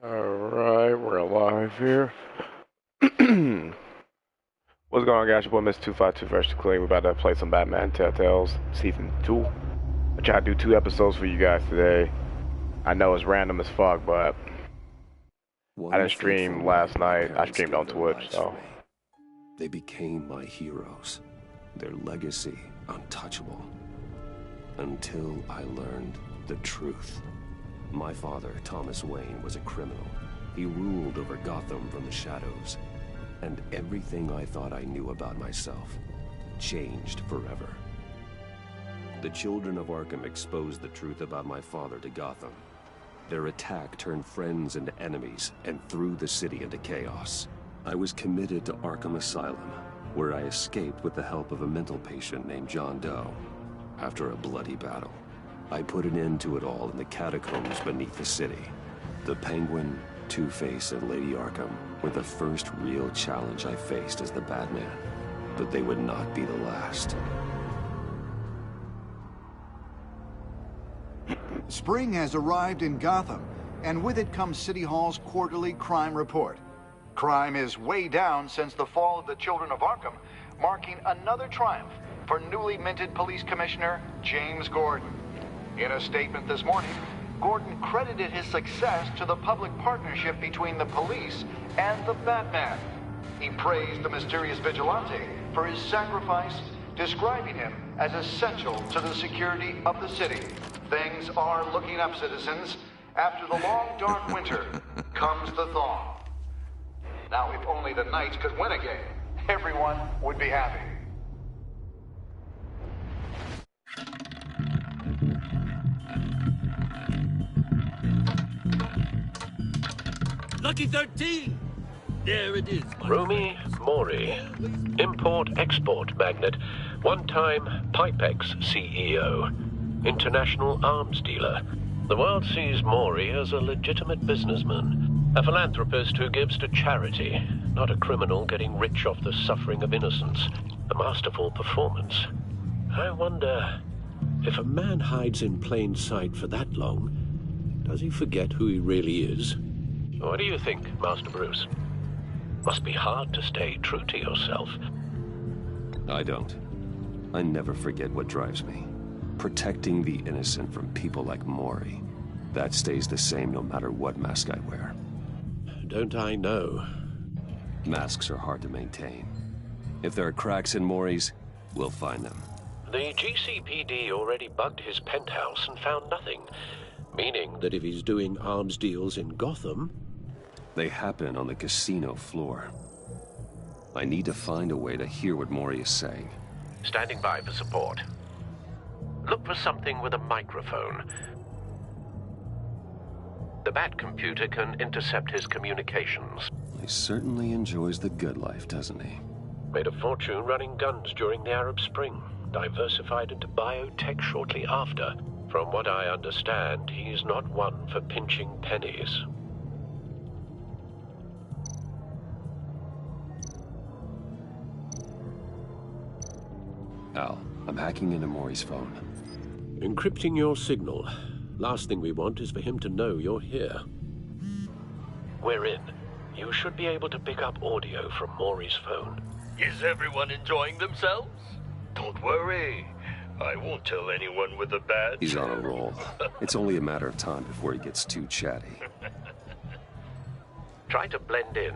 Alright, we're live here. What's going on, guys? Your boy MISTA 2FLY, Fresh to Clean. We're about to play some Batman TELLTALE Season 2. I tried to do 2 episodes for you guys today. I know it's random as fuck, but I didn't stream last night. I streamed on Twitch, so. They became my heroes. Their legacy untouchable. Until I learned the truth. My father, Thomas Wayne, was a criminal. He ruled over Gotham from the shadows. And everything I thought I knew about myself changed forever. The children of Arkham exposed the truth about my father to Gotham. Their attack turned friends into enemies and threw the city into chaos. I was committed to Arkham Asylum, where I escaped with the help of a mental patient named John Doe. After a bloody battle, I put an end to it all in the catacombs beneath the city. The Penguin, Two-Face, and Lady Arkham were the first real challenge I faced as the Batman, but they would not be the last. Spring has arrived in Gotham, and with it comes City Hall's quarterly crime report. Crime is way down since the fall of the Children of Arkham, marking another triumph for newly minted Police Commissioner James Gordon. In a statement this morning, Gordon credited his success to the public partnership between the police and the Batman. He praised the mysterious vigilante for his sacrifice, describing him as essential to the security of the city. Things are looking up, citizens. After the long, dark winter comes the thaw. Now, if only the Knights could win a game, everyone would be happy. Lucky 13! There it is. Romy Mori, import-export magnate, one-time Pipex CEO, international arms dealer. The world sees Mori as a legitimate businessman, a philanthropist who gives to charity, not a criminal getting rich off the suffering of innocence. A masterful performance. I wonder, if a man hides in plain sight for that long, does he forget who he really is? What do you think, Master Bruce? Must be hard to stay true to yourself. I don't. I never forget what drives me. Protecting the innocent from people like Mori. That stays the same no matter what mask I wear. Don't I know? Masks are hard to maintain. If there are cracks in Mori's, we'll find them. The GCPD already bugged his penthouse and found nothing. Meaning that if he's doing arms deals in Gotham... They happen on the casino floor. I need to find a way to hear what Mori is saying. Standing by for support. Look for something with a microphone. The Bat computer can intercept his communications. He certainly enjoys the good life, doesn't he? Made a fortune running guns during the Arab Spring. Diversified into biotech shortly after. From what I understand, he's not one for pinching pennies. Al, I'm hacking into Mori's phone. Encrypting your signal. Last thing we want is for him to know you're here. We're in. You should be able to pick up audio from Mori's phone. Is everyone enjoying themselves? Don't worry. I won't tell anyone with a badge. He's on a roll. It's only a matter of time before he gets too chatty. Try to blend in.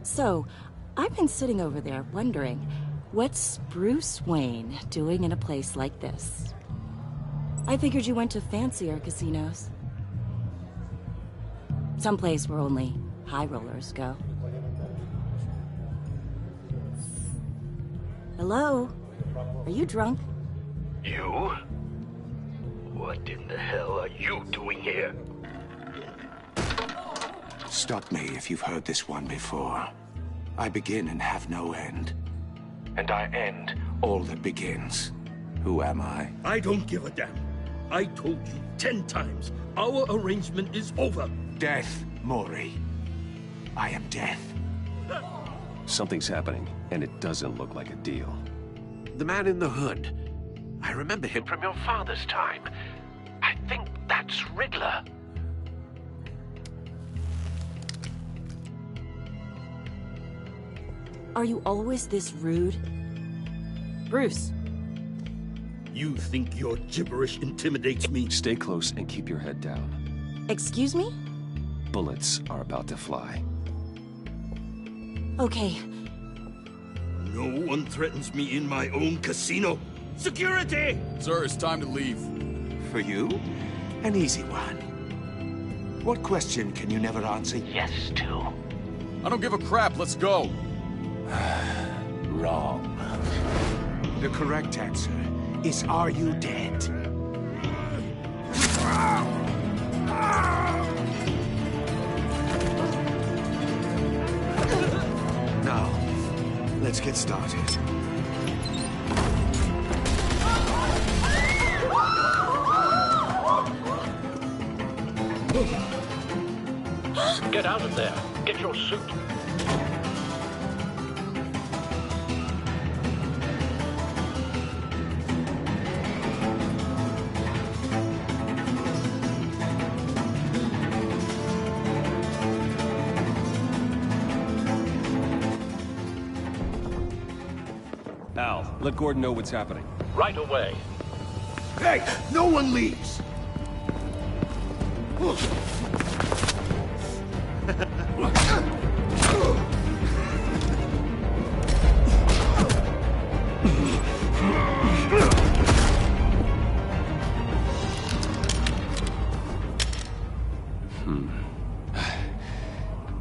So, I've been sitting over there wondering, what's Bruce Wayne doing in a place like this? I figured you went to fancier casinos. Someplace where only high rollers go. Hello? Are you drunk? You? What in the hell are you doing here? Stop me if you've heard this one before. I begin and have no end. And I end all that begins. Who am I? I don't give a damn. I told you 10 times. Our arrangement is over. Death, Mori. I am death. Something's happening, and it doesn't look like a deal. The man in the hood. I remember him from your father's time. I think that's Riddler. Are you always this rude? Bruce. You think your gibberish intimidates me? Stay close and keep your head down. Excuse me? Bullets are about to fly. Okay. No one threatens me in my own casino. Security! Sir, it's time to leave. For you? An easy one. What question can you never answer yes to? I don't give a crap. Let's go. Wrong. The correct answer is, are you dead? Now, let's get started. Get out of there. Get your suit. Al, let Gordon know what's happening. Right away. Hey, no one leaves!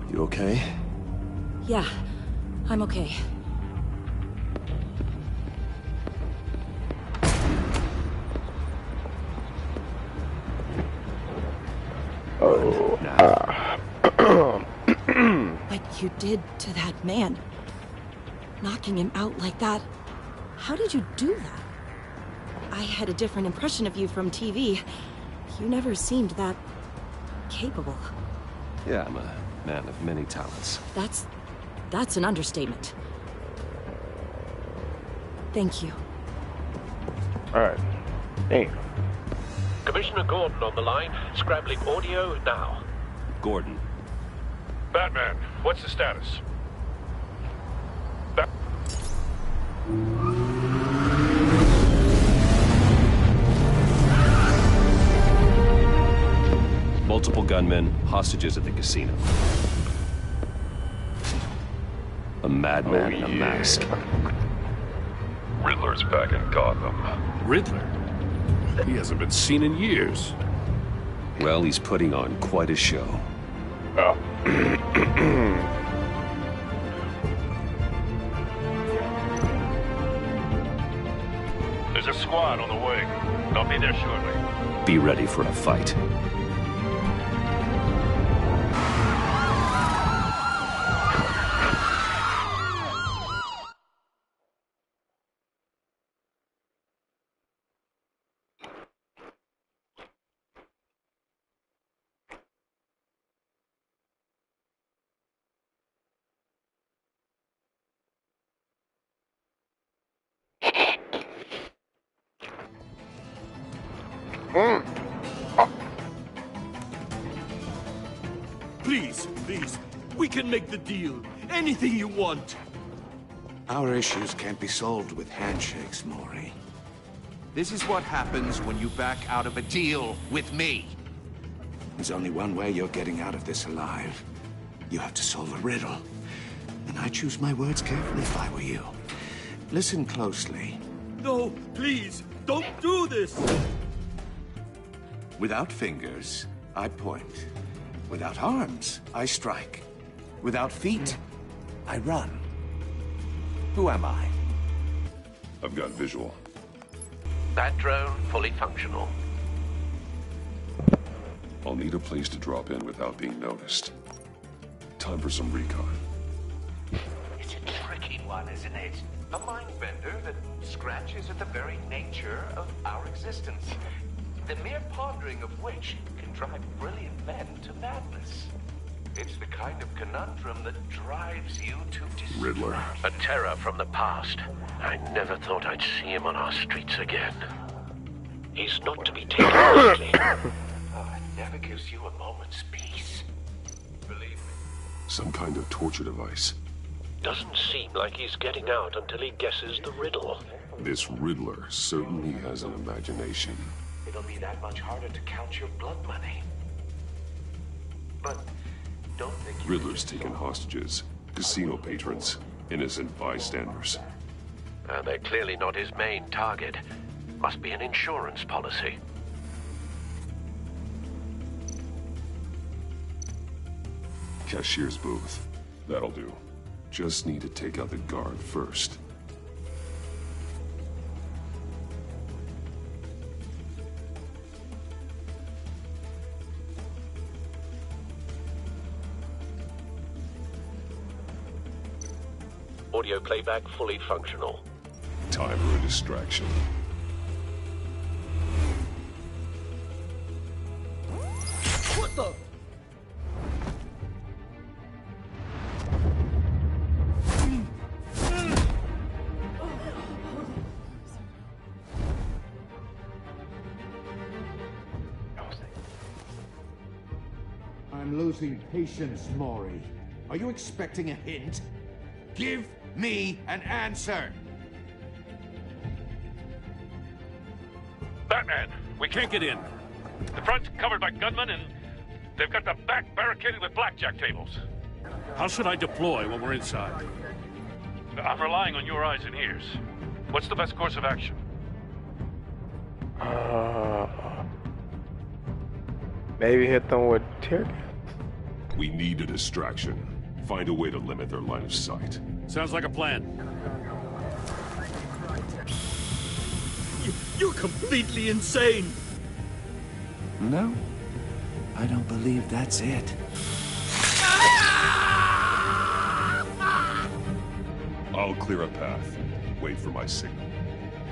You okay? Yeah, I'm okay. What you did to that man, knocking him out like that, how did you do that? I had a different impression of you from TV. You never seemed that capable. Yeah, I'm a man of many talents. That's an understatement. Thank you. Alright. Hey. Commissioner Gordon on the line. Scrambling audio now. Gordon. Batman, what's the status? Multiple gunmen, hostages at the casino. A madman in a mask. Riddler's back in Gotham. Riddler? He hasn't been seen in years. Well, he's putting on quite a show. Oh. There's a squad on the way. They'll be there shortly. Be ready for a fight. Please, we can make the deal. Anything you want. Our issues can't be solved with handshakes, Maury. This is what happens when you back out of a deal with me. There's only one way you're getting out of this alive. You have to solve a riddle. And I choose my words carefully if I were you. Listen closely. No, please, don't do this! Without fingers, I point. Without arms, I strike. Without feet, I run. Who am I? I've got visual. That drone fully functional. I'll need a place to drop in without being noticed. Time for some recon. It's a tricky one, isn't it? A mind bender that scratches at the very nature of our existence. The mere pondering of which can drive brilliant men to madness. It's the kind of conundrum that drives you to despair. Riddler. A terror from the past. I never thought I'd see him on our streets again. He's not to be taken lightly. Oh, it never gives you a moment's peace. Believe me. Some kind of torture device. Doesn't seem like he's getting out until he guesses the riddle. This Riddler certainly has an imagination. It'll be that much harder to count your blood money. But don't think you Riddler's taken hostages, casino patrons, innocent bystanders. They're clearly not his main target. Must be an insurance policy. Cashier's booth. That'll do. Just need to take out the guard first. Audio playback fully functional. Time for a distraction. What the? I'm losing patience, Maury. Are you expecting a hint? Give me an answer! Batman, we can't get in. The front's covered by gunmen, and they've got the back barricaded with blackjack tables. How should I deploy when we're inside? I'm relying on your eyes and ears. What's the best course of action? Maybe hit them with tear gas. We need a distraction. Find a way to limit their line of sight. Sounds like a plan. You're completely insane! No, I don't believe that's it. I'll clear a path. Wait for my signal.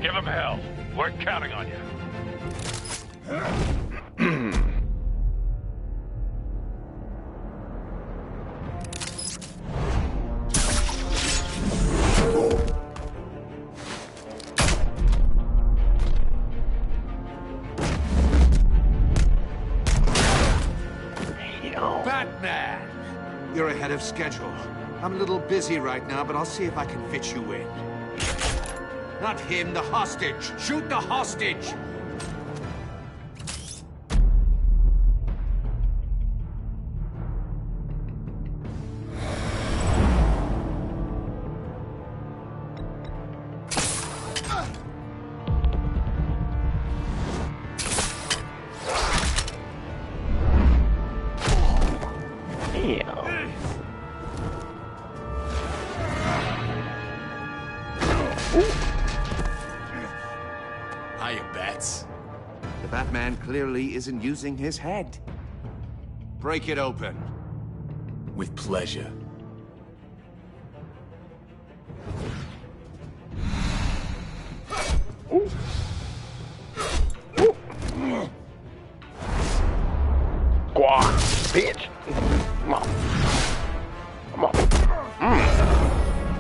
Give him hell. We're counting on you. Batman! You're ahead of schedule. I'm a little busy right now, but I'll see if I can fit you in. Not him, the hostage! Shoot the hostage! Hiya, Bats. The Batman clearly isn't using his head. Break it open. With pleasure. Squawk, bitch. Come on. Come on.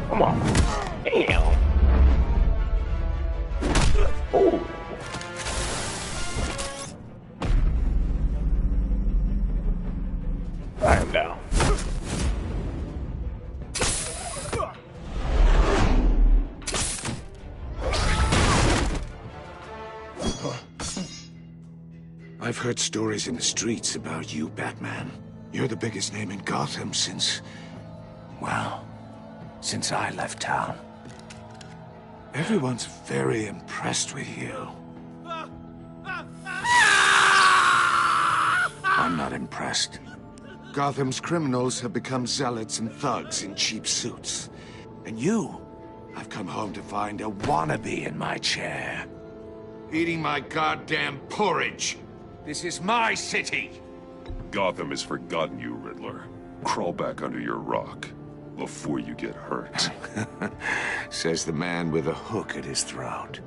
Come on. Damn. Oh. I am down. I've heard stories in the streets about you, Batman. You're the biggest name in Gotham since... well, since I left town. Everyone's very impressed with you. I'm not impressed. Gotham's criminals have become zealots and thugs in cheap suits. And you, I've come home to find a wannabe in my chair. Eating my goddamn porridge. This is my city! Gotham has forgotten you, Riddler. Crawl back under your rock before you get hurt. Says the man with a hook at his throat.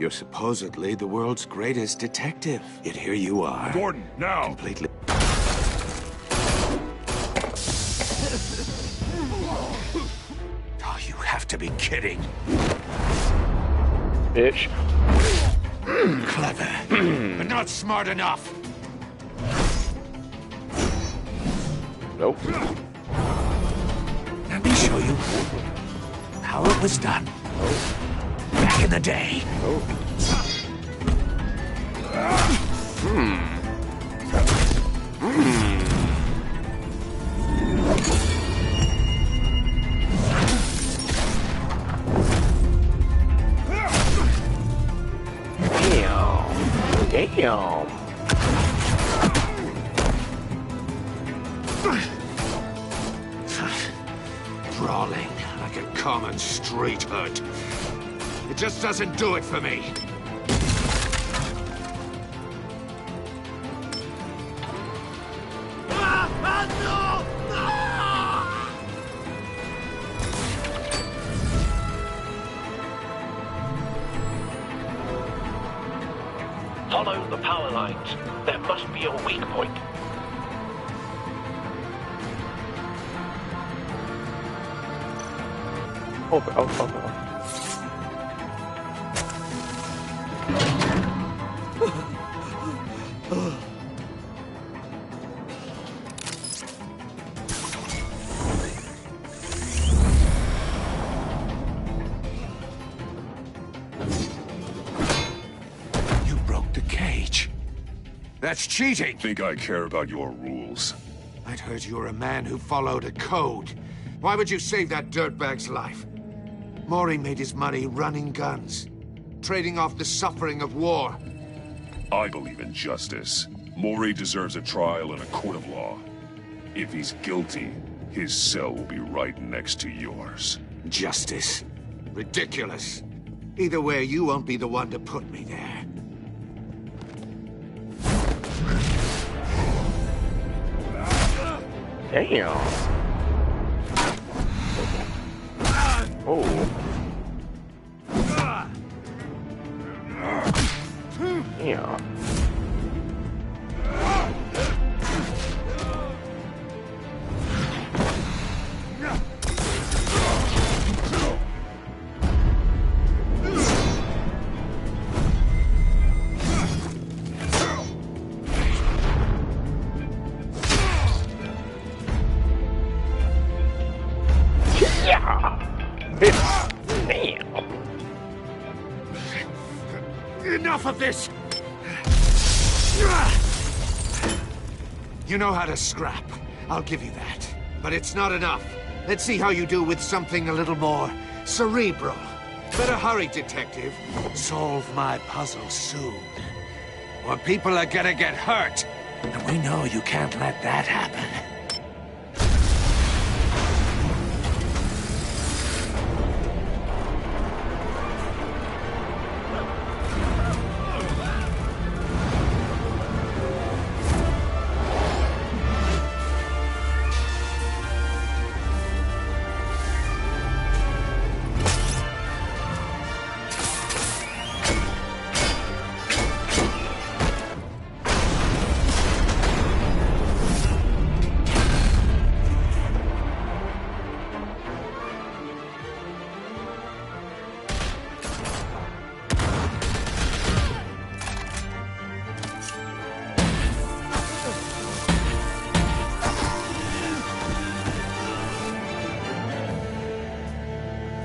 You're supposedly the world's greatest detective. Yet here you are. Gordon, now! Completely... Oh, you have to be kidding. Bitch. Clever, but not smart enough. Nope. Let me show you how it was done. Back in the day. Damn. Brawling like a common street hood. It just doesn't do it for me. Follow the power lines. There must be a weak point. Oh. You broke the cage. That's cheating. Think I care about your rules? I'd heard you were a man who followed a code. Why would you save that dirtbag's life? Maury made his money running guns, trading off the suffering of war. I believe in justice. Maury deserves a trial in a court of law. If he's guilty, his cell will be right next to yours. Justice. Ridiculous. Either way, you won't be the one to put me there. Damn. Oh. Yeah. Damn. Enough of this! You know how to scrap. I'll give you that. But it's not enough. Let's see how you do with something a little more cerebral. Better hurry, detective. Solve my puzzle soon. Or people are gonna get hurt. And we know you can't let that happen.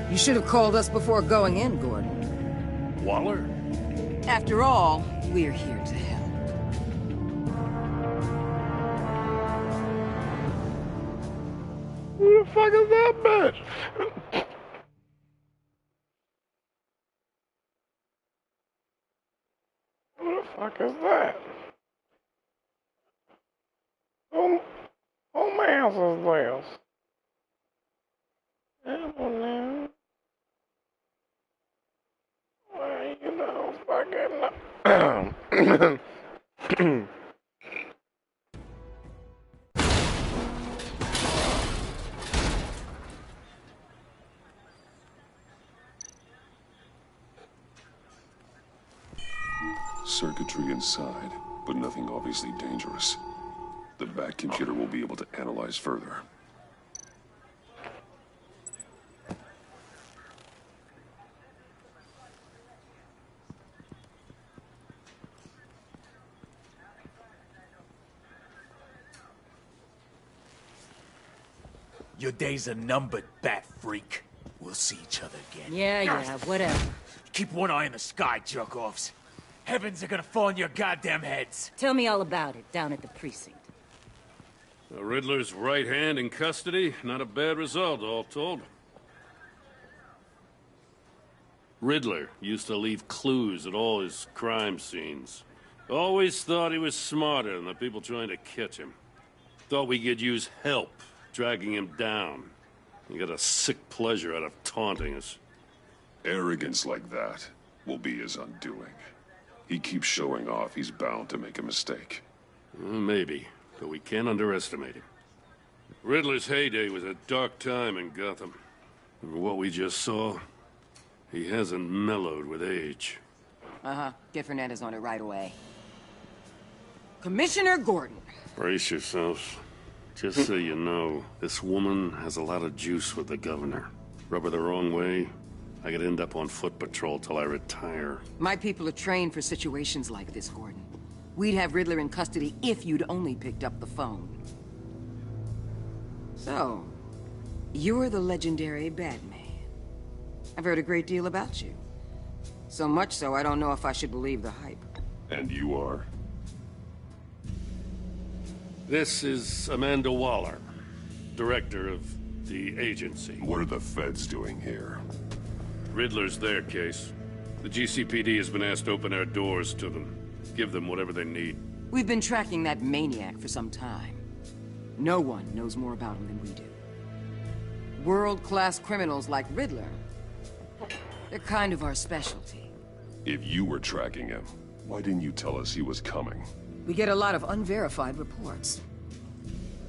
You should have called us before going in, Gordon. Waller? After all, we're here to help. Who the fuck is that bitch? Who the fuck is that? Who man's is this? I don't know. Well, you know, fucking... circuitry inside, but nothing obviously dangerous. The back computer will be able to analyze further. Your days are numbered, bat freak. We'll see each other again. Yeah, whatever. Keep one eye in the sky, jerk-offs. Heavens are gonna fall on your goddamn heads. Tell me all about it down at the precinct. The Riddler's right hand in custody. Not a bad result, all told. Riddler used to leave clues at all his crime scenes. Always thought he was smarter than the people trying to catch him. Thought we could use help dragging him down. He got a sick pleasure out of taunting us. Arrogance like that will be his undoing. He keeps showing off, he's bound to make a mistake. Maybe, but we can't underestimate him. Riddler's heyday was a dark time in Gotham. For what we just saw, he hasn't mellowed with age. Get Fernandez on it right away. Commissioner Gordon. Brace yourselves. Just so you know, this woman has a lot of juice with the governor. Rub her the wrong way, I could end up on foot patrol till I retire. My people are trained for situations like this, Gordon. We'd have Riddler in custody if you'd only picked up the phone. So, you're the legendary Batman. I've heard a great deal about you. So much so, I don't know if I should believe the hype. And you are? This is Amanda Waller, director of the agency. What are the feds doing here? Riddler's their case. The GCPD has been asked to open our doors to them. Give them whatever they need. We've been tracking that maniac for some time. No one knows more about him than we do. World-class criminals like Riddler, they're kind of our specialty. If you were tracking him, why didn't you tell us he was coming? We get a lot of unverified reports.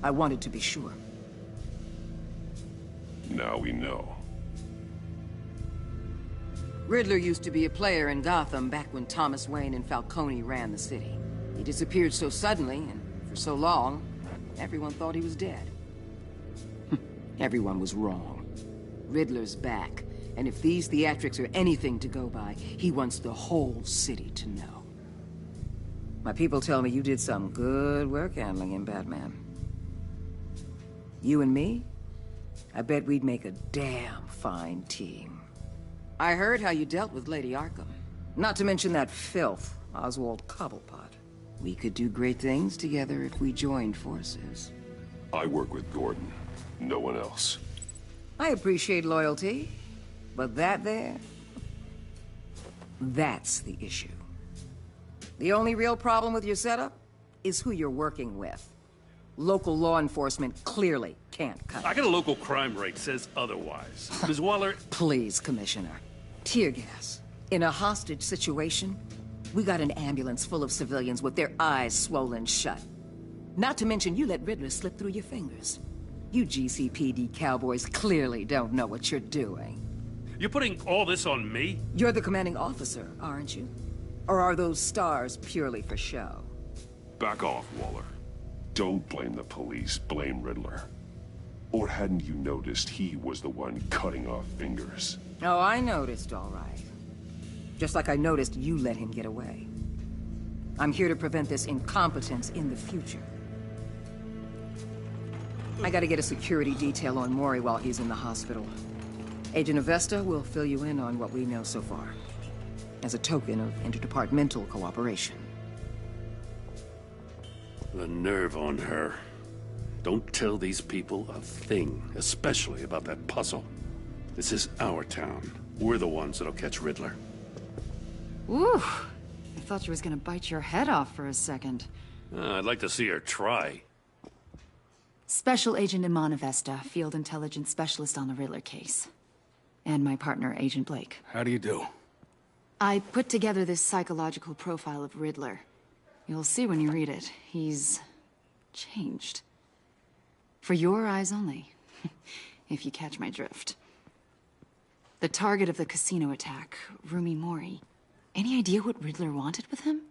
I wanted to be sure. Now we know. Riddler used to be a player in Gotham back when Thomas Wayne and Falcone ran the city. He disappeared so suddenly and for so long, everyone thought he was dead. Everyone was wrong. Riddler's back, and if these theatrics are anything to go by, he wants the whole city to know. My people tell me you did some good work handling him, Batman. You and me? I bet we'd make a damn fine team. I heard how you dealt with Lady Arkham. Not to mention that filth, Oswald Cobblepot. We could do great things together if we joined forces. I work with Gordon. No one else. I appreciate loyalty, but that there... that's the issue. The only real problem with your setup is who you're working with. Local law enforcement clearly can't cut it. I got a local crime rate says otherwise. Ms. Waller... Please, Commissioner. Tear gas. In a hostage situation, we got an ambulance full of civilians with their eyes swollen shut. Not to mention you let Riddler slip through your fingers. You GCPD cowboys clearly don't know what you're doing. You're putting all this on me? You're the commanding officer, aren't you? Or are those stars purely for show? Back off, Waller. Don't blame the police, blame Riddler. Or hadn't you noticed he was the one cutting off fingers? Oh, I noticed, all right. Just like I noticed you let him get away. I'm here to prevent this incompetence in the future. I gotta get a security detail on Mori while he's in the hospital. Agent Avesta will fill you in on what we know so far, as a token of interdepartmental cooperation. The nerve on her. Don't tell these people a thing, especially about that puzzle. This is our town. We're the ones that'll catch Riddler. Ooh, I thought you was gonna bite your head off for a second. I'd like to see her try. Special Agent Iman Avesta, Field Intelligence Specialist on the Riddler case. And my partner, Agent Blake. How do you do? I put together this psychological profile of Riddler. You'll see when you read it. He's... changed. For your eyes only, if you catch my drift. The target of the casino attack, Rumi Mori. Any idea what Riddler wanted with him?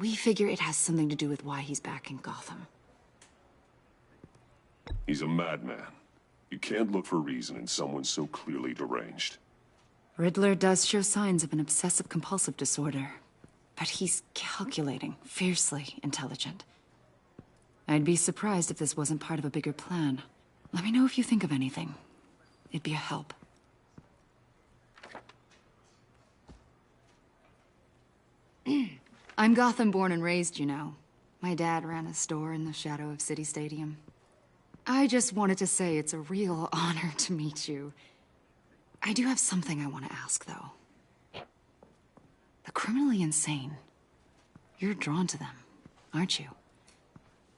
We figure it has something to do with why he's back in Gotham. He's a madman. You can't look for reason in someone so clearly deranged. Riddler does show signs of an obsessive-compulsive disorder, but he's calculating, fiercely intelligent. I'd be surprised if this wasn't part of a bigger plan. Let me know if you think of anything. It'd be a help. I'm Gotham born and raised, you know. My dad ran a store in the shadow of City Stadium. I just wanted to say it's a real honor to meet you. I do have something I want to ask, though. The criminally insane. You're drawn to them, aren't you?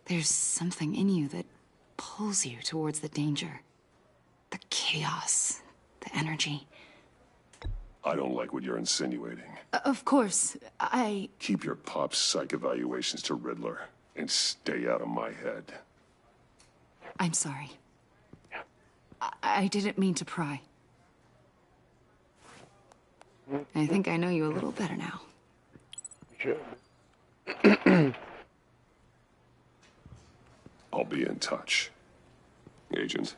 There's something in you that pulls you towards the danger. The chaos, the energy. I don't like what you're insinuating. Of course, I... Keep your pop psych evaluations to Riddler, and stay out of my head. I'm sorry. I didn't mean to pry. I think I know you a little better now. Sure. I'll be in touch. Agent.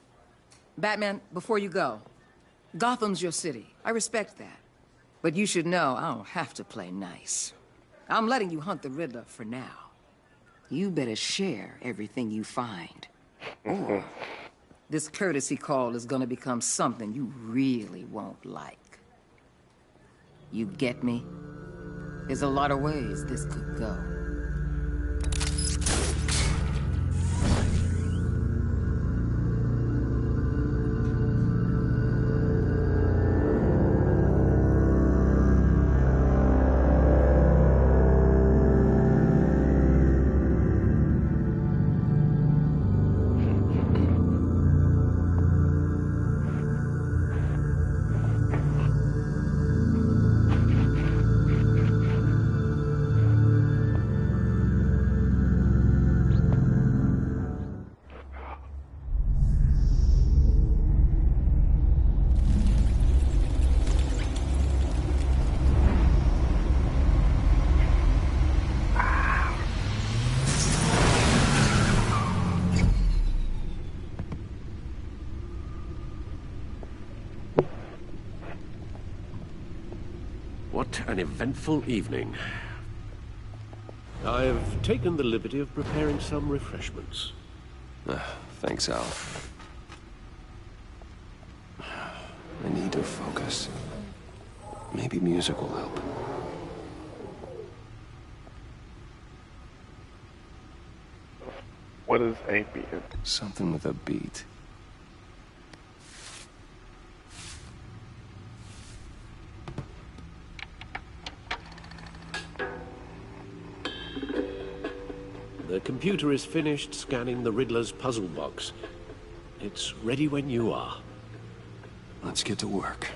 Batman, before you go, Gotham's your city. I respect that. But you should know I don't have to play nice. I'm letting you hunt the Riddler for now. You better share everything you find. Or this courtesy call is gonna become something you really won't like. You get me? There's a lot of ways this could go. What an eventful evening. I've taken the liberty of preparing some refreshments. Thanks, Al. I need to focus. Maybe music will help. What is a beat? Something with a beat. The computer is finished scanning the Riddler's puzzle box. It's ready when you are. Let's get to work.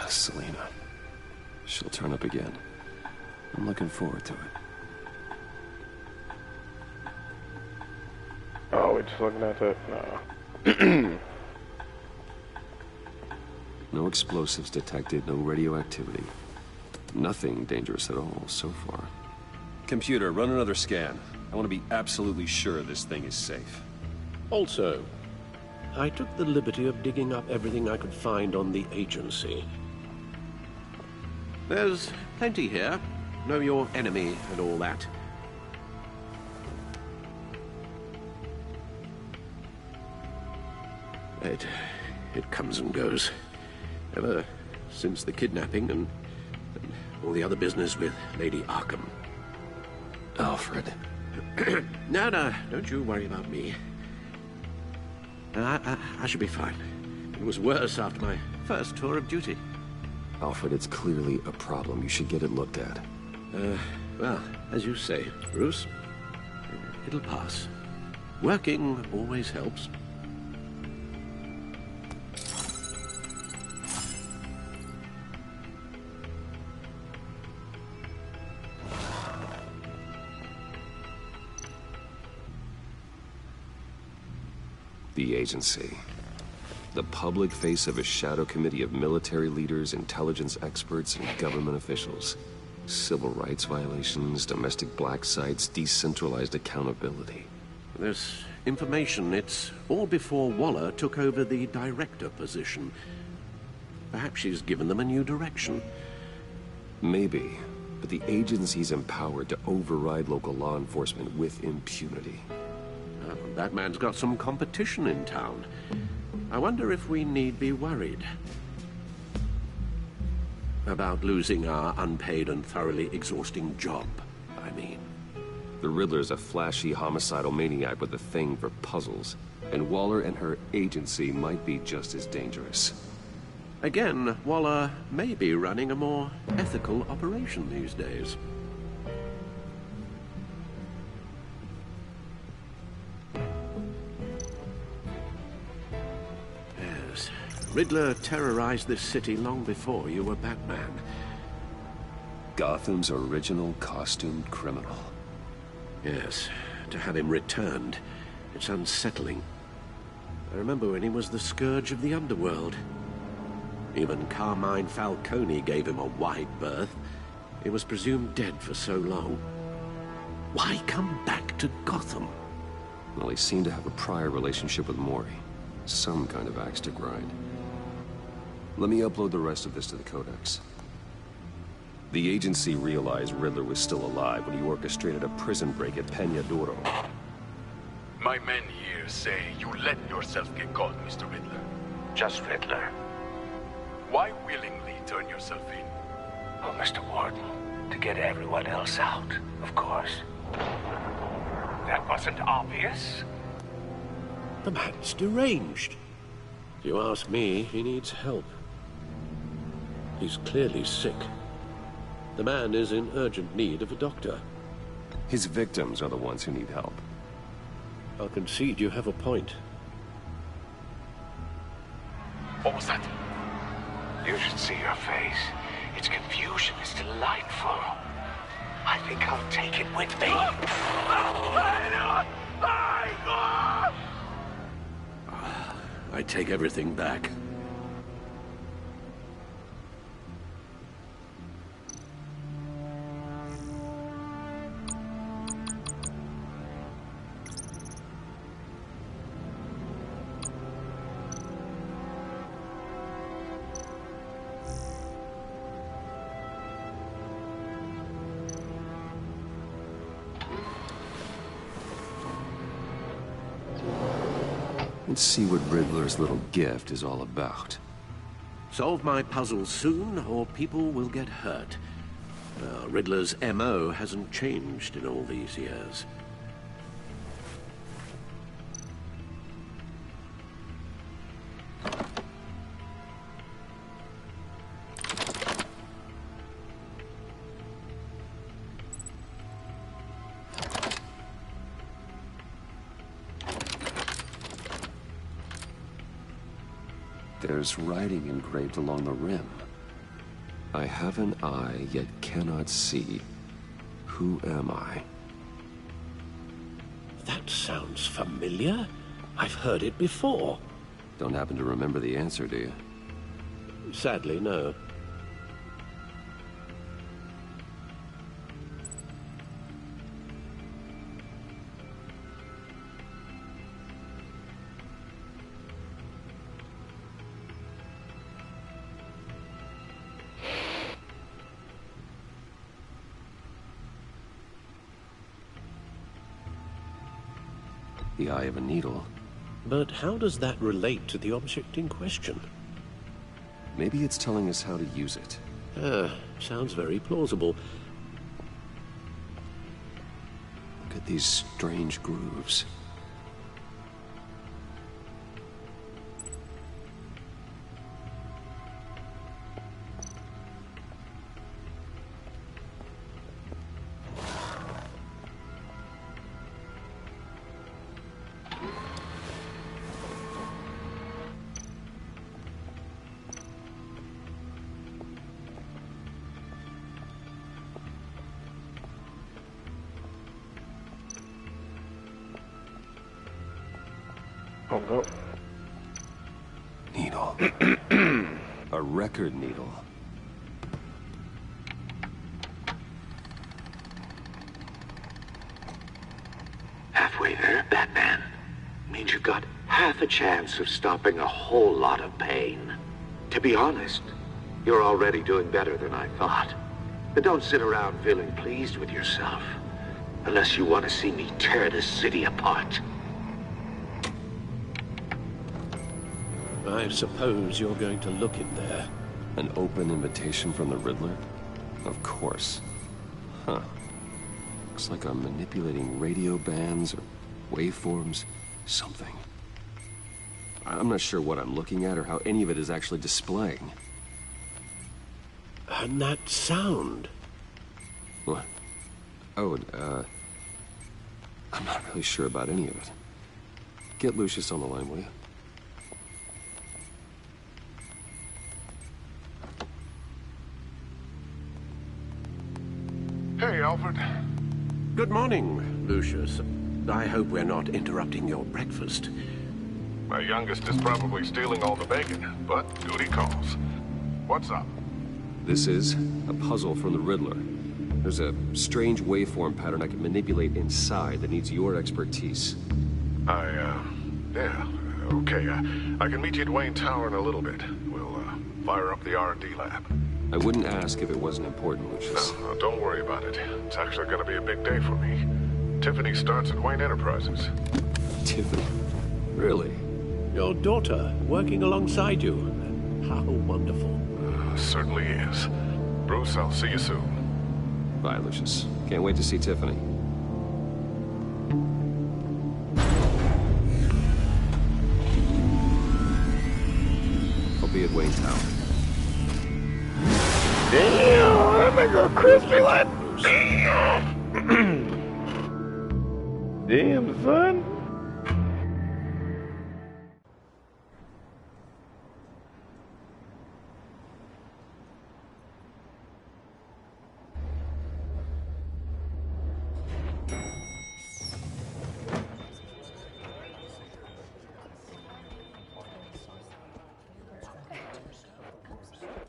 Selena. She'll turn up again. I'm looking forward to it. Oh, we're just looking at the... No. No explosives detected, no radioactivity. Nothing dangerous at all so far. Computer, run another scan. I want to be absolutely sure this thing is safe. Also, I took the liberty of digging up everything I could find on the agency. There's plenty here. Know your enemy and all that. It comes and goes. Ever since the kidnapping and all the other business with Lady Arkham. Alfred. No, don't you worry about me. I should be fine. It was worse after my first tour of duty. Alfred, it's clearly a problem. You should get it looked at. Well, as you say, Bruce, it'll pass. Working always helps. The agency. The public face of a shadow committee of military leaders, intelligence experts, and government officials. Civil rights violations, domestic black sites, decentralized accountability. This information, it's all before Waller took over the director position. Perhaps she's given them a new direction. Maybe, but the agency's empowered to override local law enforcement with impunity. That man's got some competition in town. I wonder if we need be worried about losing our unpaid and thoroughly exhausting job, I mean. The Riddler's a flashy homicidal maniac with a thing for puzzles, and Waller and her agency might be just as dangerous. Again, Waller may be running a more ethical operation these days. Yes, Riddler terrorized this city long before you were Batman. Gotham's original costumed criminal. Yes, to have him returned, it's unsettling. I remember when he was the scourge of the underworld. Even Carmine Falcone gave him a wide berth. He was presumed dead for so long. Why come back to Gotham? Well, he seemed to have a prior relationship with Mori. Some kind of axe to grind. Let me upload the rest of this to the Codex. The agency realized Riddler was still alive when he orchestrated a prison break at Peñadoro. My men here say you let yourself get caught, Mr. Riddler. Just Riddler. Why willingly turn yourself in? Oh, Mr. Warden, to get everyone else out, of course. That wasn't obvious. The man's deranged. If you ask me, he needs help. He's clearly sick. The man is in urgent need of a doctor. His victims are the ones who need help. I'll concede you have a point. What was that? You should see your face. Its confusion is delightful. I think I'll take it with me. I take everything back. Let's see what Riddler's little gift is all about. Solve my puzzle soon, or people will get hurt. Riddler's MO hasn't changed in all these years. There's writing engraved along the rim. I have an eye, yet cannot see. Who am I? That sounds familiar. I've heard it before. Don't happen to remember the answer, do you? Sadly, no. The eye of a needle. But how does that relate to the object in question? Maybe it's telling us how to use it. Sounds very plausible. Look at these strange grooves. Oh, no. Needle. A record needle. Halfway there, Batman. Means you've got half a chance of stopping a whole lot of pain. To be honest, you're already doing better than I thought. But don't sit around feeling pleased with yourself. Unless you want to see me tear this city apart. I suppose you're going to look in there. An open invitation from the Riddler? Of course. Huh. Looks like I'm manipulating radio bands or waveforms. Something. I'm not sure what I'm looking at or how any of it is actually displaying. And that sound. What? Oh, I'm not really sure about any of it. Get Lucius on the line, will you? Hey, Alfred. Good morning, Lucius. I hope we're not interrupting your breakfast. My youngest is probably stealing all the bacon, but duty calls. What's up? This is a puzzle from the Riddler. There's a strange waveform pattern I can manipulate inside that needs your expertise. Yeah, okay. I can meet you at Wayne Tower in a little bit. We'll, fire up the R&D lab. I wouldn't ask if it wasn't important, Lucius. No, don't worry about it. It's actually gonna be a big day for me. Tiffany starts at Wayne Enterprises. Tiffany? Really? Your daughter working alongside you. How wonderful. Certainly is. Bruce, I'll see you soon. Bye, Lucius. Can't wait to see Tiffany. I'll be at Wayne Tower. Damn, that make her crispy like. Damn, son.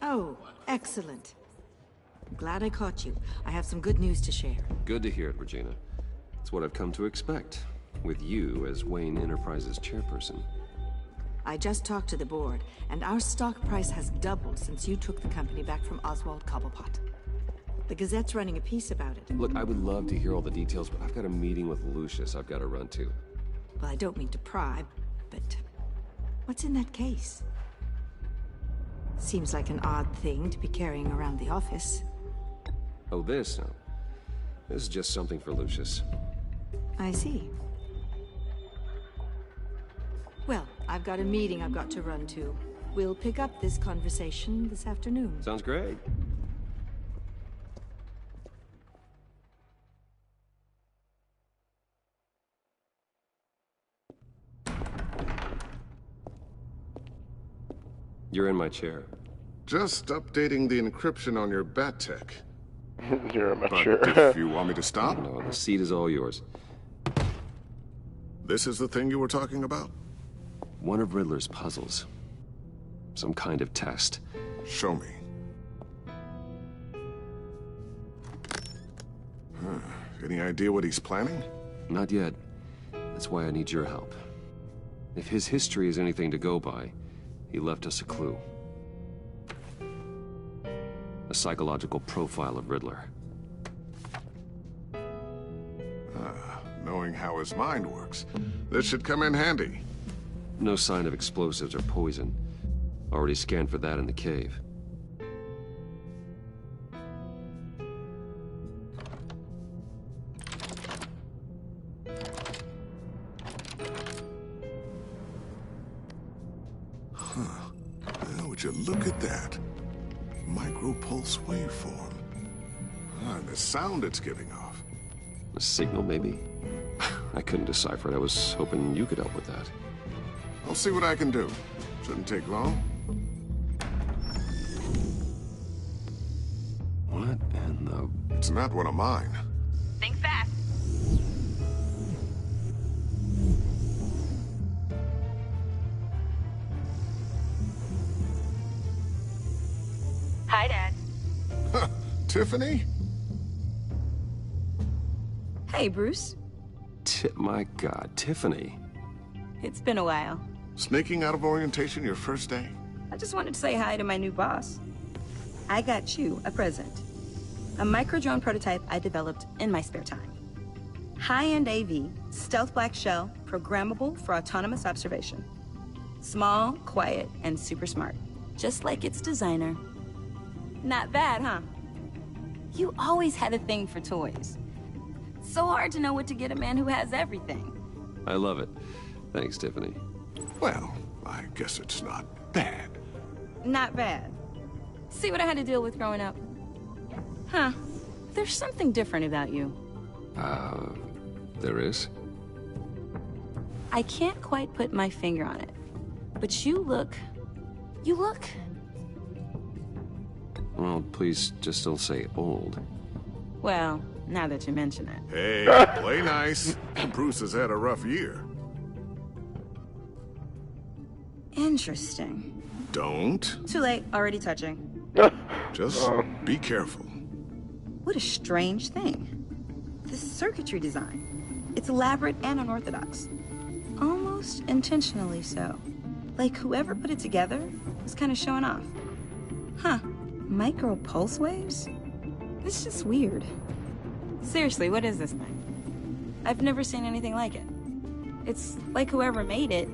Oh, excellent. Glad I caught you. I have some good news to share. Good to hear it, Regina. It's what I've come to expect, with you as Wayne Enterprises chairperson. I just talked to the board, and our stock price has doubled since you took the company back from Oswald Cobblepot. The Gazette's running a piece about it. Look, I would love to hear all the details, but I've got a meeting with Lucius I've got to run to. Well, I don't mean to pry, but what's in that case? Seems like an odd thing to be carrying around the office. Oh, this? No. This is just something for Lucius. I see. Well, I've got a meeting I've got to run to. We'll pick up this conversation this afternoon. Sounds great. You're in my chair. Just updating the encryption on your bat tech. You're in my But chair. if you want me to stop? No, the seat is all yours. This is the thing you were talking about? One of Riddler's puzzles. Some kind of test. Show me. Any idea what he's planning? Not yet. That's why I need your help. If his history is anything to go by, he left us a clue. A psychological profile of Riddler. Knowing how his mind works, this should come in handy. No sign of explosives or poison. Already scanned for that in the cave. Would you look at that? Micropulse waveform. And the sound it's giving off. A signal, maybe? I couldn't decipher it. I was hoping you could help with that. I'll see what I can do. Shouldn't take long. What in the... It's not one of mine. Think fast. Hi, Dad. Tiffany? Hey, Bruce. My God, Tiffany. It's been a while. Sneaking out of orientation your first day? I just wanted to say hi to my new boss. I got you a present. A micro-drone prototype I developed in my spare time. High-end AV, stealth black shell, programmable for autonomous observation. Small, quiet, and super smart. Just like its designer. Not bad, huh? You always had a thing for toys. So hard to know what to get a man who has everything. I love it. Thanks, Tiffany. Well, I guess it's not bad. Not bad. See what I had to deal with growing up? Huh. There's something different about you. There is? I can't quite put my finger on it. But you look... Well, please just don't say old. Well, now that you mention it. Hey, play nice. Bruce has had a rough year. Interesting. Don't. Too late, already touching. Just be careful. What a strange thing. The circuitry design. It's elaborate and unorthodox. Almost intentionally so. Like whoever put it together was kind of showing off. Huh. Micro pulse waves? It's just weird. Seriously, what is this thing? I've never seen anything like it. It's like whoever made it.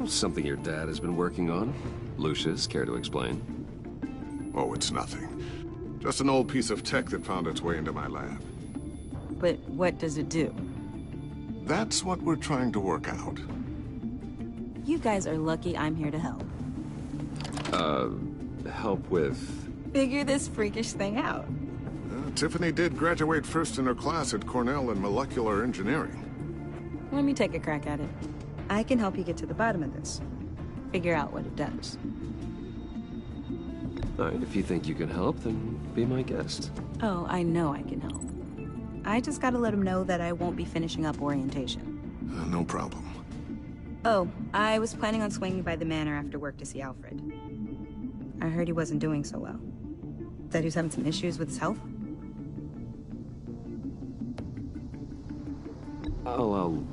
Something your dad has been working on. Lucius, care to explain? Oh, it's nothing. Just an old piece of tech that found its way into my lab. But what does it do? That's what we're trying to work out. You guys are lucky I'm here to help. Help with... Figure this freakish thing out. Tiffany did graduate first in her class at Cornell in molecular engineering. Let me take a crack at it. I can help you get to the bottom of this. Figure out what it does. All right, if you think you can help, then be my guest. Oh, I know I can help. I just gotta let him know that I won't be finishing up orientation. No problem. Oh, I was planning on swinging by the manor after work to see Alfred. I heard he wasn't doing so well. That he was having some issues with his health? I'll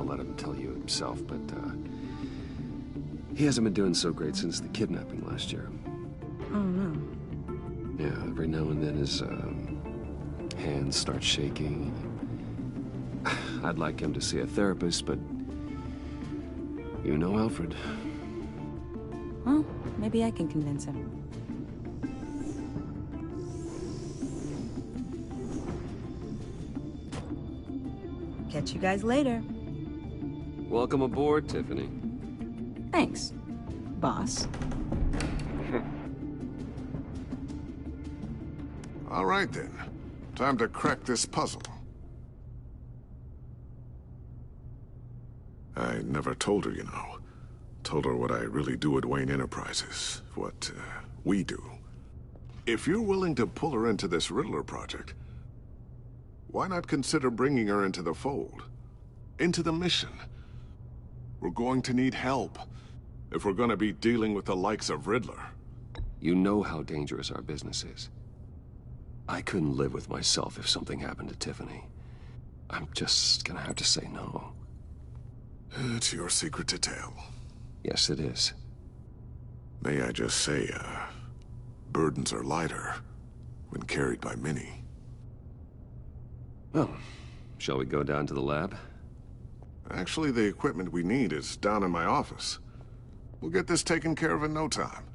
let him tell you himself, but, he hasn't been doing so great since the kidnapping last year. Oh, no. Yeah, every now and then his, hands start shaking. I'd like him to see a therapist, but you know Alfred. Well, maybe I can convince him. Catch you guys later. Welcome aboard, Tiffany. Thanks, boss. All right, then. Time to crack this puzzle. I never told her, you know. Told her what I really do at Wayne Enterprises. What, we do. If you're willing to pull her into this Riddler project, why not consider bringing her into the fold? Into the mission? We're going to need help if we're going to be dealing with the likes of Riddler. You know how dangerous our business is. I couldn't live with myself if something happened to Tiffany. I'm just gonna have to say no. It's your secret to tell. Yes, it is. May I just say, burdens are lighter when carried by many. Well, shall we go down to the lab? Actually, the equipment we need is down in my office. We'll get this taken care of in no time.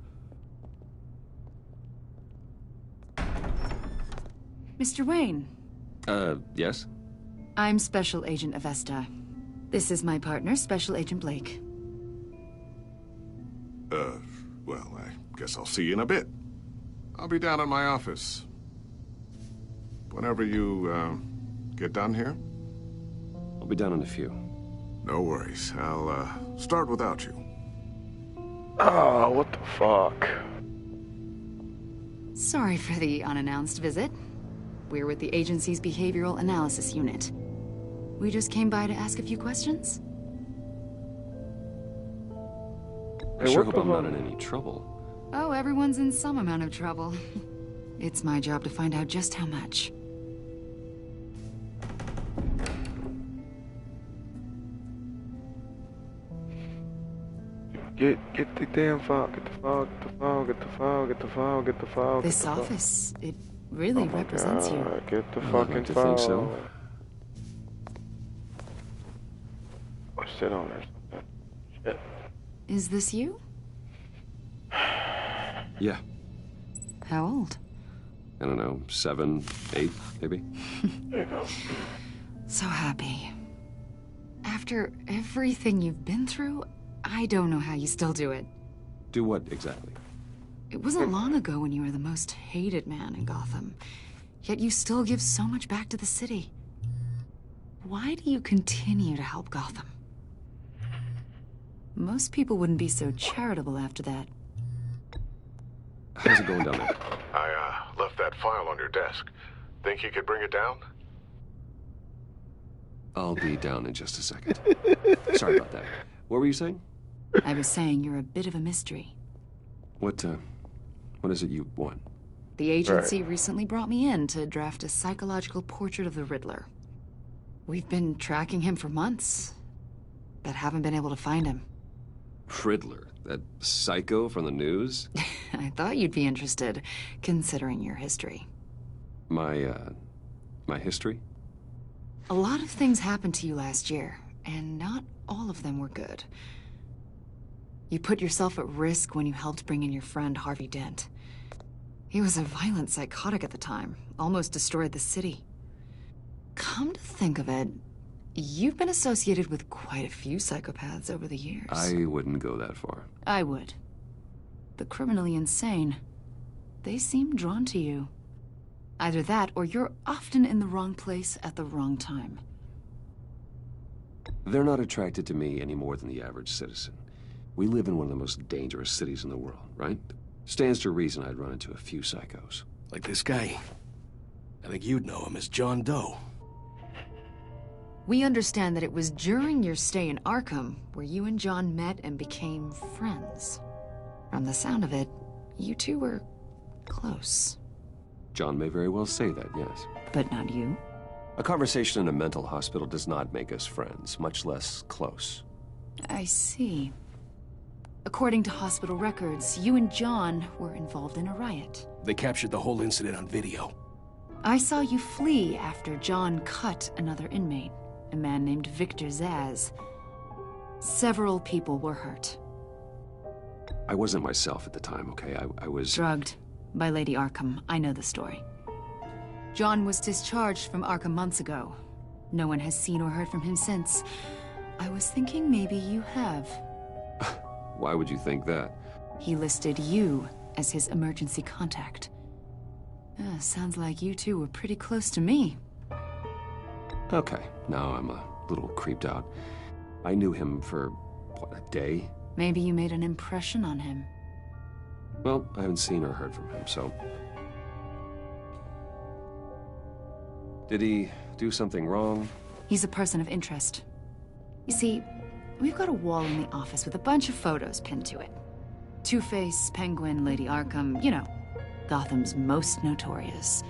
Mr. Wayne. Yes? I'm Special Agent Avesta. This is my partner, Special Agent Blake. Well, I guess I'll see you in a bit. I'll be down in my office. Whenever you, get done here? I'll be down in a few. No worries. I'll, start without you. Oh, what the fuck? Sorry for the unannounced visit. We're with the agency's Behavioral Analysis Unit. We just came by to ask a few questions. I sure hope I'm not in any trouble. Oh, everyone's in some amount of trouble. It's my job to find out just how much. Get the damn file. Get the file. Get the file. Get the file. Get the file. Get the file. This office, it really represents you. Get the I'd fucking like to file. think so. Oh, shit on there. Shit. Is this you? Yeah. How old? I don't know, 7, 8, maybe? There you go. So happy. After everything you've been through, I don't know how you still do it. Do what exactly? It wasn't long ago when you were the most hated man in Gotham. Yet you still give so much back to the city. Why do you continue to help Gotham? Most people wouldn't be so charitable after that. How's it going down there? I left that file on your desk. Think you could bring it down? I'll be down in just a second. Sorry about that. What were you saying? I was saying you're a bit of a mystery. What is it you want? The agency recently brought me in to draft a psychological portrait of the Riddler. We've been tracking him for months, but haven't been able to find him. Riddler? That psycho from the news? I thought you'd be interested, considering your history. My history? A lot of things happened to you last year, and not all of them were good. You put yourself at risk when you helped bring in your friend Harvey Dent. He was a violent psychotic at the time, almost destroyed the city. Come to think of it, you've been associated with quite a few psychopaths over the years. I wouldn't go that far. I would. The criminally insane, they seem drawn to you. Either that, or you're often in the wrong place at the wrong time. They're not attracted to me any more than the average citizen. We live in one of the most dangerous cities in the world, right? Stands to reason I'd run into a few psychos. Like this guy. I think you'd know him as John Doe. We understand that it was during your stay in Arkham where you and John met and became friends. From the sound of it, you two were close. John may very well say that, yes. But not you? A conversation in a mental hospital does not make us friends, much less close. I see. According to hospital records, you and John were involved in a riot. They captured the whole incident on video. I saw you flee after John cut another inmate, a man named Victor Zsasz. Several people were hurt. I wasn't myself at the time, okay? I was... drugged by Lady Arkham. I know the story. John was discharged from Arkham months ago. No one has seen or heard from him since. I was thinking maybe you have. Why would you think that? He listed you as his emergency contact. Sounds like you two were pretty close to me. Okay, now I'm a little creeped out. I knew him for, what, a day? Maybe you made an impression on him. Well, I haven't seen or heard from him, so... Did he do something wrong? He's a person of interest. You see, we've got a wall in the office with a bunch of photos pinned to it. Two-Face, Penguin, Lady Arkham, you know, Gotham's most notorious.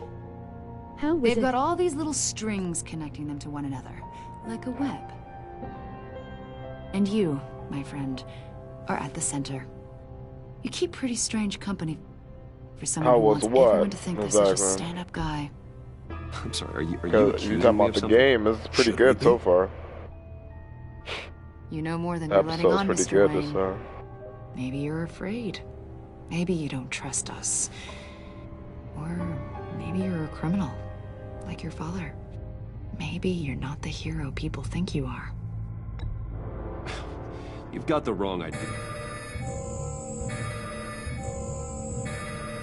They've got all these little strings connecting them to one another, like a web. And you, my friend, are at the center. You keep pretty strange company for someone who wants everyone to think this is just a stand-up guy. I'm sorry, are you talking about the game? This is pretty good so far. You know more than you're letting on, pretty Mr. good Wayne. this far. Maybe you're afraid. Maybe you don't trust us. Or maybe you're a criminal, like your father. Maybe you're not the hero people think you are. You've got the wrong idea.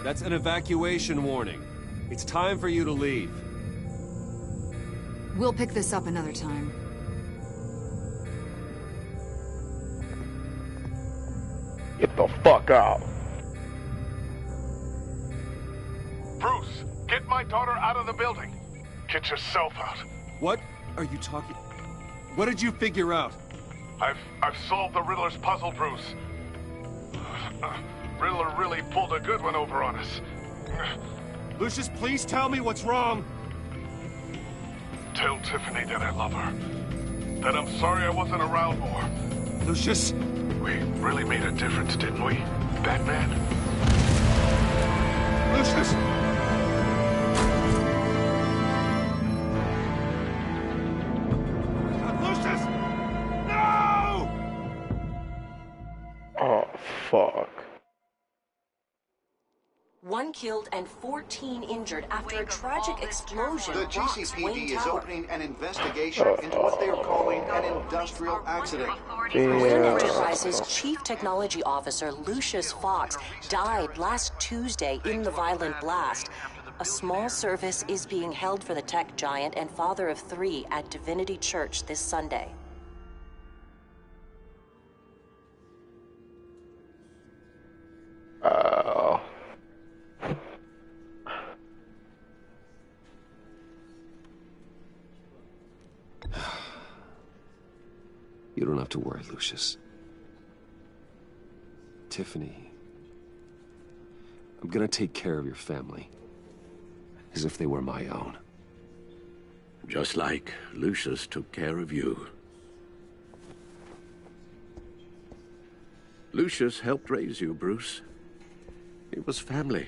That's an evacuation warning. It's time for you to leave. We'll pick this up another time. Get the fuck out. Bruce, get my daughter out of the building. Get yourself out. What are you talking? What did you figure out? I've solved the Riddler's puzzle, Bruce. Riddler really pulled a good one over on us. Lucius, please tell me what's wrong. Tell Tiffany that I love her. That I'm sorry I wasn't around more. Lucius? We really made a difference, didn't we, Batman? Lucius! Lucius! No! Oh, fuck. 1 killed and 14 injured after a tragic explosion. The GCPD is opening an investigation into what they are calling an industrial accident. Wayne Enterprises Chief Technology Officer Lucius Fox died last Tuesday in the violent blast. A small service is being held for the tech giant and father of 3 at Divinity Church this Sunday. You don't have to worry, Lucius. Tiffany, I'm gonna take care of your family. As if they were my own. Just like Lucius took care of you. Lucius helped raise you, Bruce. It was family.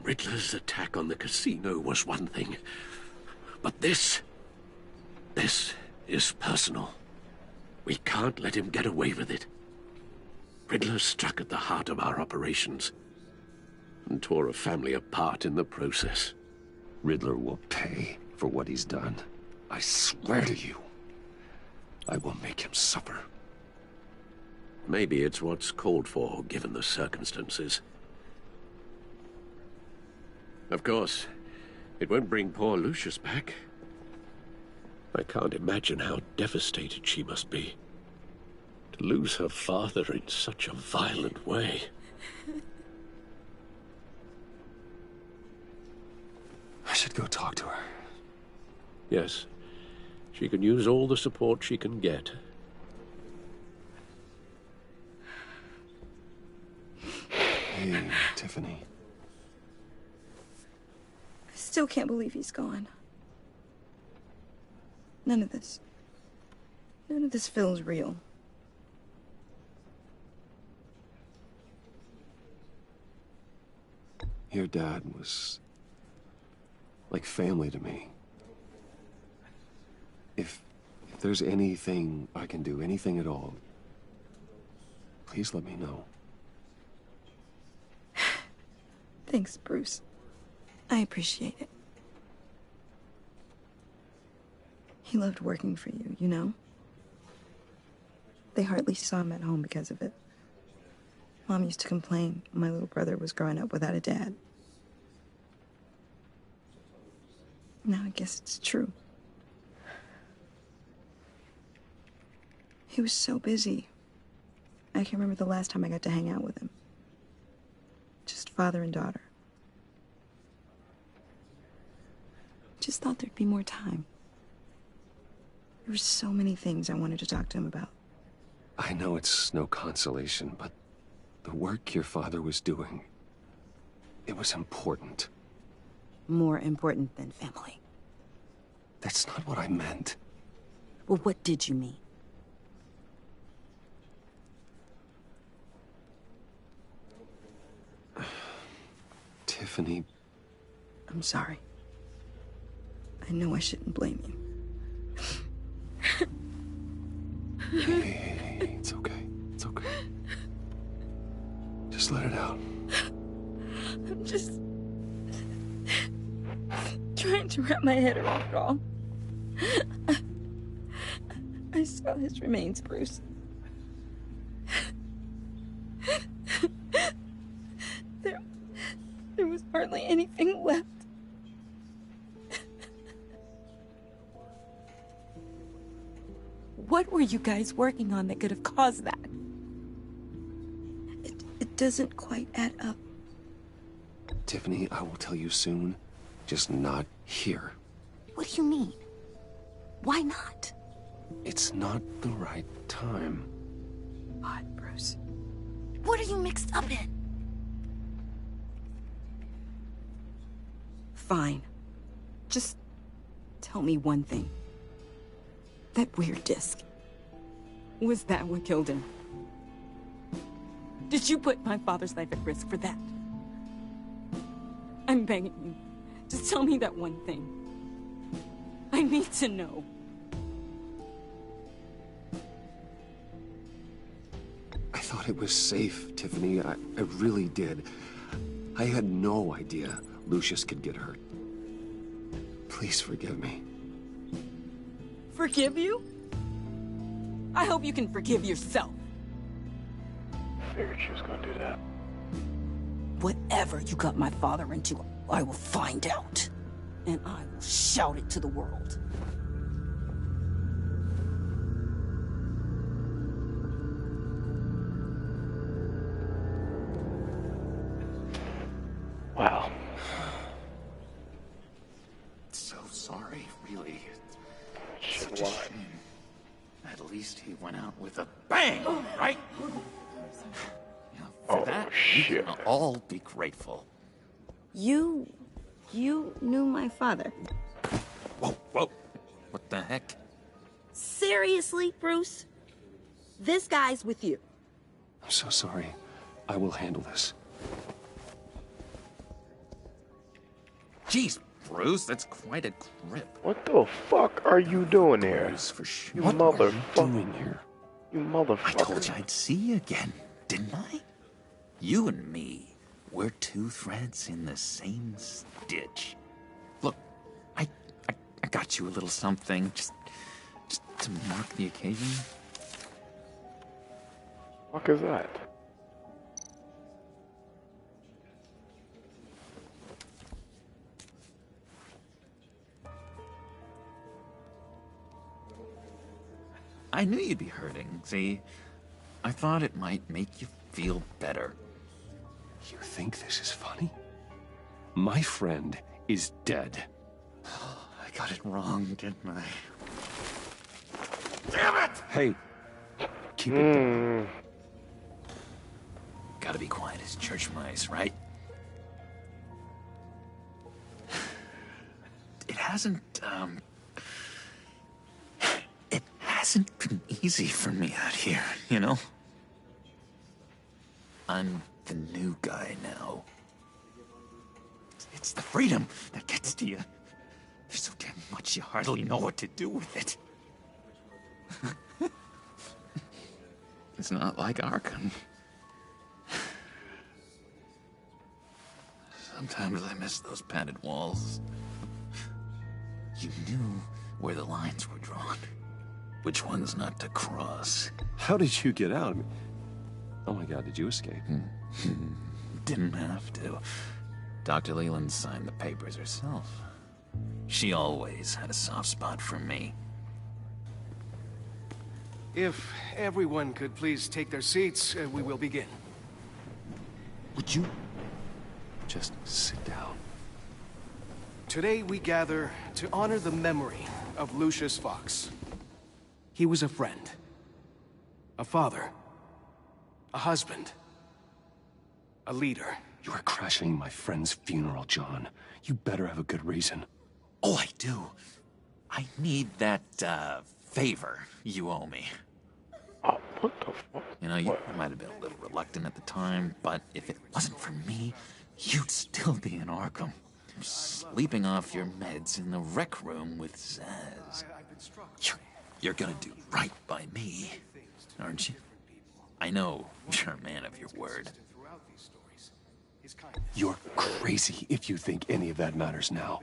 Riddler's attack on the casino was one thing. But this is personal. We can't let him get away with it. Riddler struck at the heart of our operations and tore a family apart in the process. Riddler will pay for what he's done. I swear to you, I will make him suffer. Maybe it's what's called for, given the circumstances. Of course, it won't bring poor Lucius back. I can't imagine how devastated she must be. To lose her father in such a violent way. I should go talk to her. Yes, she can use all the support she can get. Hey, Tiffany. I still can't believe he's gone. None of this feels real. Your dad was like family to me. If there's anything I can do, anything at all, please let me know. Thanks, Bruce. I appreciate it. He loved working for you, you know? They hardly saw him at home because of it. Mom used to complain my little brother was growing up without a dad. Now I guess it's true. He was so busy. I can remember the last time I got to hang out with him. Just father and daughter. Just thought there'd be more time. There were so many things I wanted to talk to him about. I know it's no consolation, but the work your father was doing, it was important. More important than family. That's not what I meant. Well, what did you mean? Tiffany. I'm sorry. I know I shouldn't blame you. Hey, it's okay. It's okay. Just let it out. I'm just trying to wrap my head around it all. I saw his remains, Bruce. There was hardly anything left. What were you guys working on that could have caused that? It doesn't quite add up. Tiffany, I will tell you soon, just not here. What do you mean? Why not? It's not the right time. God, Bruce. What are you mixed up in? Fine. Just tell me one thing. That weird disc. Was that what killed him? Did you put my father's life at risk for that? I'm begging you. Just tell me that one thing. I need to know. I thought it was safe, Tiffany. I really did. I had no idea Lucius could get hurt. Please forgive me. Forgive you? I hope you can forgive yourself. Figured she was gonna do that. Whatever you got my father into, I will find out. And I will shout it to the world. Wow. So sorry, really. Shit, Such a why? shame. At least he went out with a bang, right? Yeah, for that, we can all be grateful. You knew my father. Whoa, whoa. What the heck? Seriously, Bruce? This guy's with you. I'm so sorry. I will handle this. Jeez, Bruce, that's quite a grip. What the fuck are you doing here? For sure. You What mother are you doing here? You motherfucker. I told you I'd see you again, didn't I? You and me, we're two threads in the same stitch. Look, I got you a little something, just to mark the occasion. What is that? I knew you'd be hurting, see? I thought it might make you feel better. You think this is funny? My friend is dead. I got it wrong, didn't I? Damn it! Hey, keep it down. Gotta be quiet as church mice, right? It hasn't been easy for me out here, you know? I'm the new guy now. It's the freedom that gets to you. There's so damn much you hardly know what to do with it. It's not like Arkham. Sometimes I miss those padded walls. You knew where the lines were drawn. Which ones not to cross. How did you get out? I mean, oh my God, did you escape? Didn't have to. Dr. Leland signed the papers herself. She always had a soft spot for me. If everyone could please take their seats, we will begin. Would you just sit down? Today we gather to honor the memory of Lucius Fox. He was a friend, a father, a husband, a leader. You are crashing my friend's funeral, John. You better have a good reason. Oh, I do. I need that, favor you owe me. Oh, what the fuck? You know, you might have been a little reluctant at the time, but if it wasn't for me, you'd still be in Arkham. Sleeping off your meds in the rec room with Zaz. You're gonna do right by me, aren't you? I know you're a man of your word. You're crazy if you think any of that matters now.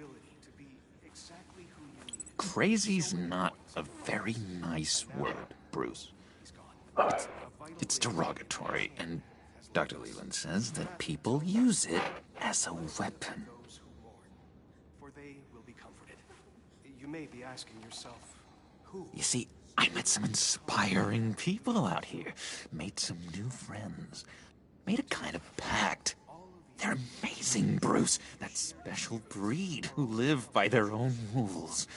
Crazy's not a very nice word, Bruce. It's derogatory, and Dr. Leland says that people use it as a weapon. For they will be comforted. You may be asking yourself, who? You see, I met some inspiring people out here, made some new friends, made a kind of pact. They're amazing, Bruce. That special breed who live by their own rules.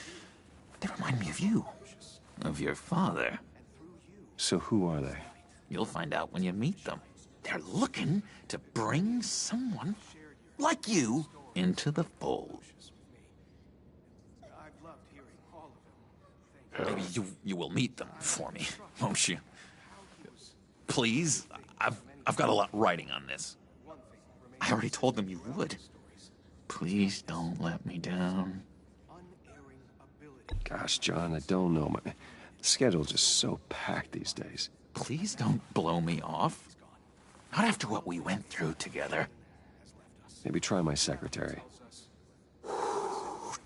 They remind me of you, of your father. So who are they? You'll find out when you meet them. They're looking to bring someone like you into the fold. Maybe you will meet them for me, won't you? Please, I've got a lot riding on this. I already told them you would. Please don't let me down. Gosh, John, I don't know. My schedule's just so packed these days. Please don't blow me off. Not after what we went through together. Maybe try my secretary.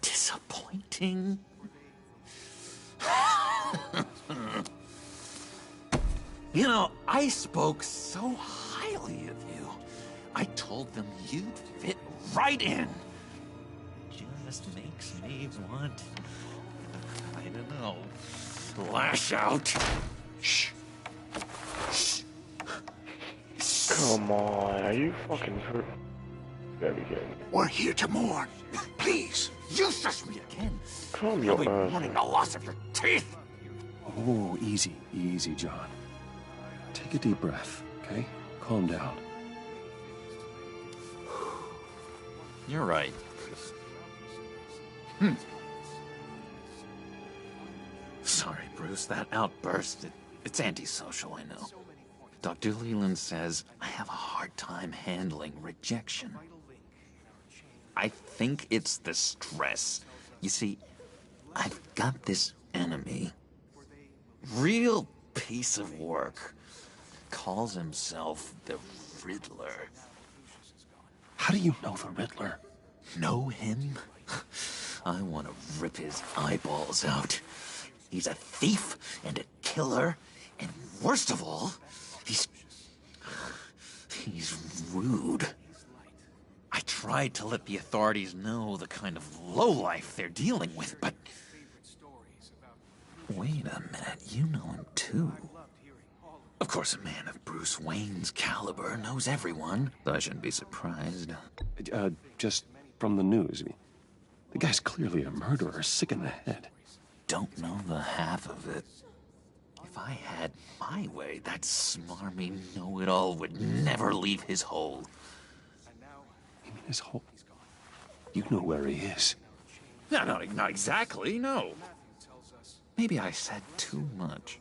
Disappointing. You know, I spoke so highly of you. I told them you'd fit right in. Just makes me want, I don't know, lash out. Shh. Shh. Come on, are you fucking hurt? Gotta be kidding. We're here to mourn. Please. You shush me again. Calm You'll your be mourning the loss of your teeth. Oh, easy, easy, John. Take a deep breath, okay? Calm down. You're right. Sorry, Bruce, that outburst, it's antisocial, I know. Dr. Leland says I have a hard time handling rejection. I think it's the stress. You see, I've got this enemy. Real piece of work. Calls himself the Riddler. How do you know the Riddler? Know him? I want to rip his eyeballs out. He's a thief and a killer, and worst of all, he's rude. I tried to let the authorities know the kind of lowlife they're dealing with, but... Wait a minute, you know him too. Of course, a man of Bruce Wayne's caliber knows everyone, so I shouldn't be surprised. Just from the news. I mean, the guy's clearly a murderer, sick in the head. Don't know the half of it. If I had my way, that smarmy know-it-all would never leave his hole. You mean his hole? You know where he is. No, not exactly, no. Maybe I said too much.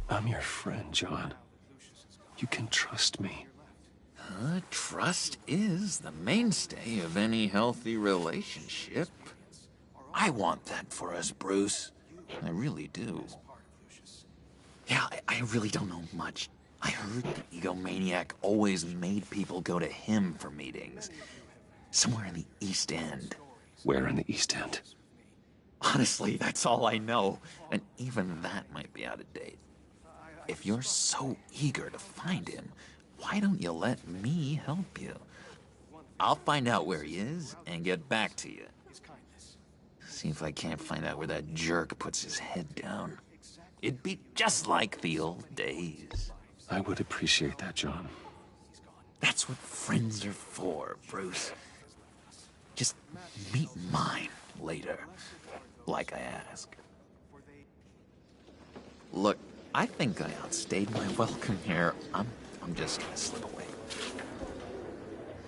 I'm your friend, John. You can trust me. Trust is the mainstay of any healthy relationship. I want that for us, Bruce. I really do. Yeah, I really don't know much. I heard the egomaniac always made people go to him for meetings. Somewhere in the East End. Where in the East End? Honestly, that's all I know. And even that might be out of date. If you're so eager to find him, why don't you let me help you? I'll find out where he is and get back to you. See if I can't find out where that jerk puts his head down. It'd be just like the old days. I would appreciate that, John. That's what friends are for, Bruce. Just meet mine later, like I ask. Look, I think I outstayed my welcome here. I'm just gonna slip away.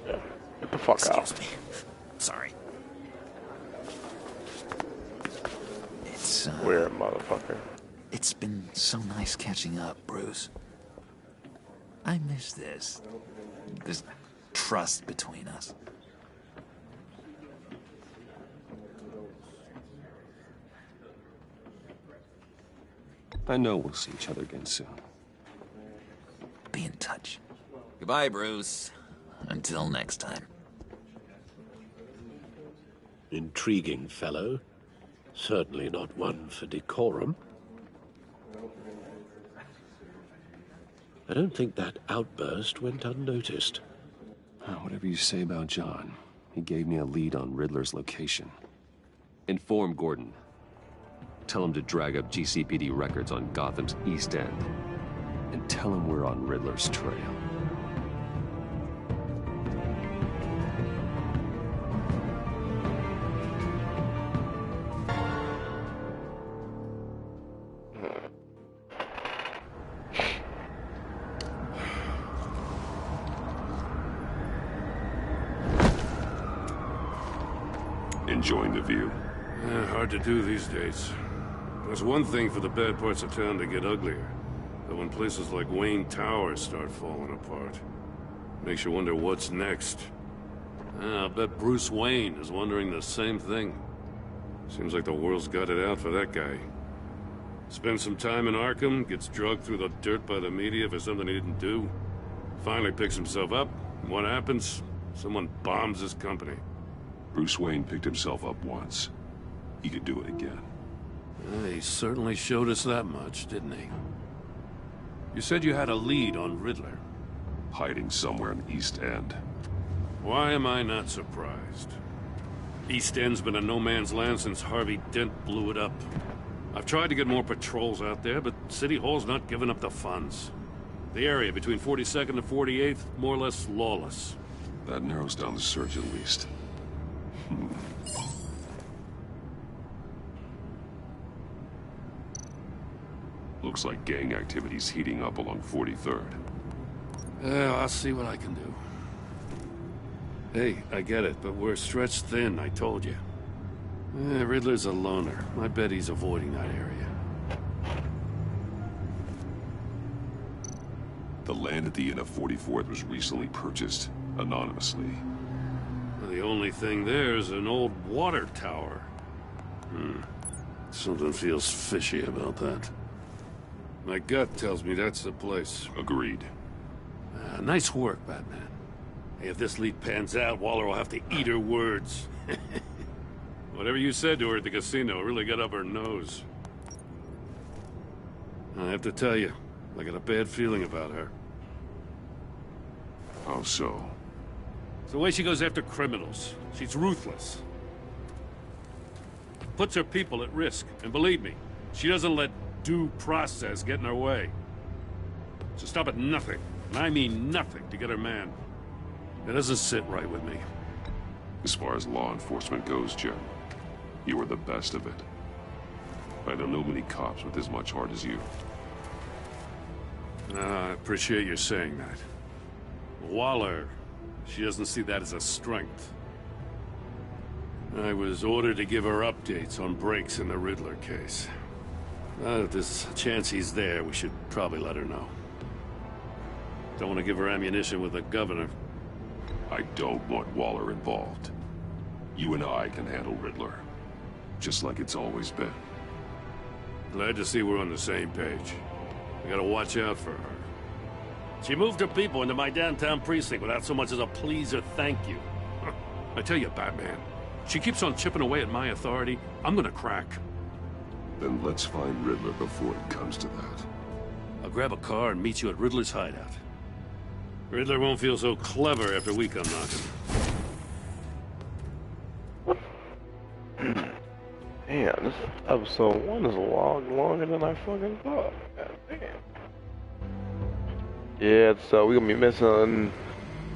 Yeah, get the fuck out. Excuse me. Sorry. It's, weird motherfucker. It's been so nice catching up, Bruce. I miss this trust between us. I know we'll see each other again soon. Be in touch. Goodbye, Bruce. Until next time. Intriguing fellow. Certainly not one for decorum. I don't think that outburst went unnoticed. Whatever you say about John, he gave me a lead on Riddler's location. Inform Gordon. Tell him to drag up GCPD records on Gotham's East End. And tell him we're on Riddler's trail. Enjoying the view? Yeah, hard to do these days. There's one thing for the bad parts of town to get uglier. But when places like Wayne Tower start falling apart, makes you wonder what's next. I'll bet Bruce Wayne is wondering the same thing. Seems like the world's got it out for that guy. Spends some time in Arkham, gets drugged through the dirt by the media for something he didn't do. Finally picks himself up, and what happens? Someone bombs his company. Bruce Wayne picked himself up once. He could do it again. He certainly showed us that much, didn't he? You said you had a lead on Riddler. Hiding somewhere in East End. Why am I not surprised? East End's been a no-man's land since Harvey Dent blew it up. I've tried to get more patrols out there, but City Hall's not giving up the funds. The area between 42nd and 48th, more or less lawless. That narrows down the search at least. Looks like gang activity's heating up along 43rd. Yeah, I'll see what I can do. Hey, I get it, but we're stretched thin, I told you. Riddler's a loner. I bet he's avoiding that area. The land at the end of 44th was recently purchased, anonymously. The only thing there is an old water tower. Something feels fishy about that. My gut tells me that's the place. Agreed. Nice work, Batman. Hey, if this lead pans out, Waller will have to eat her words. Whatever you said to her at the casino really got up her nose. I have to tell you, I got a bad feeling about her. How so? It's the way she goes after criminals. She's ruthless. Puts her people at risk. And believe me, she doesn't let due process get in her way. She'll stop at nothing, and I mean nothing, to get her man. It doesn't sit right with me. As far as law enforcement goes, Jim, you are the best of it. I don't know many cops with as much heart as you. I appreciate you saying that. Waller, she doesn't see that as a strength. I was ordered to give her updates on breaks in the Riddler case. If there's a chance he's there, we should probably let her know. Don't want to give her ammunition with the governor. I don't want Waller involved. You and I can handle Riddler, just like it's always been. Glad to see we're on the same page. I gotta watch out for her. She moved her people into my downtown precinct without so much as a please or thank you. I tell you, Batman, she keeps on chipping away at my authority, I'm gonna crack. Then let's find Riddler before it comes to that. I'll grab a car and meet you at Riddler's hideout. Riddler won't feel so clever after we come knocking. Damn, this episode 1 is longer than I fucking thought. God damn. Yeah, so we're gonna be missing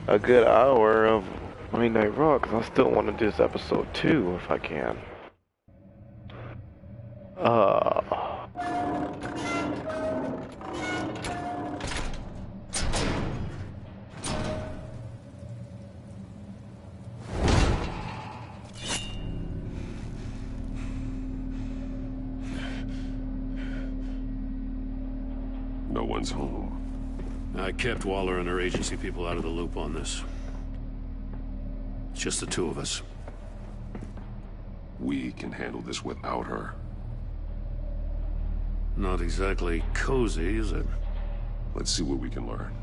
a good hour of Monday Night Raw, because I still want to do this episode 2 if I can. No one's home. I kept Waller and her agency people out of the loop on this. It's just the two of us. We can handle this without her. Not exactly cozy, is it? Let's see what we can learn.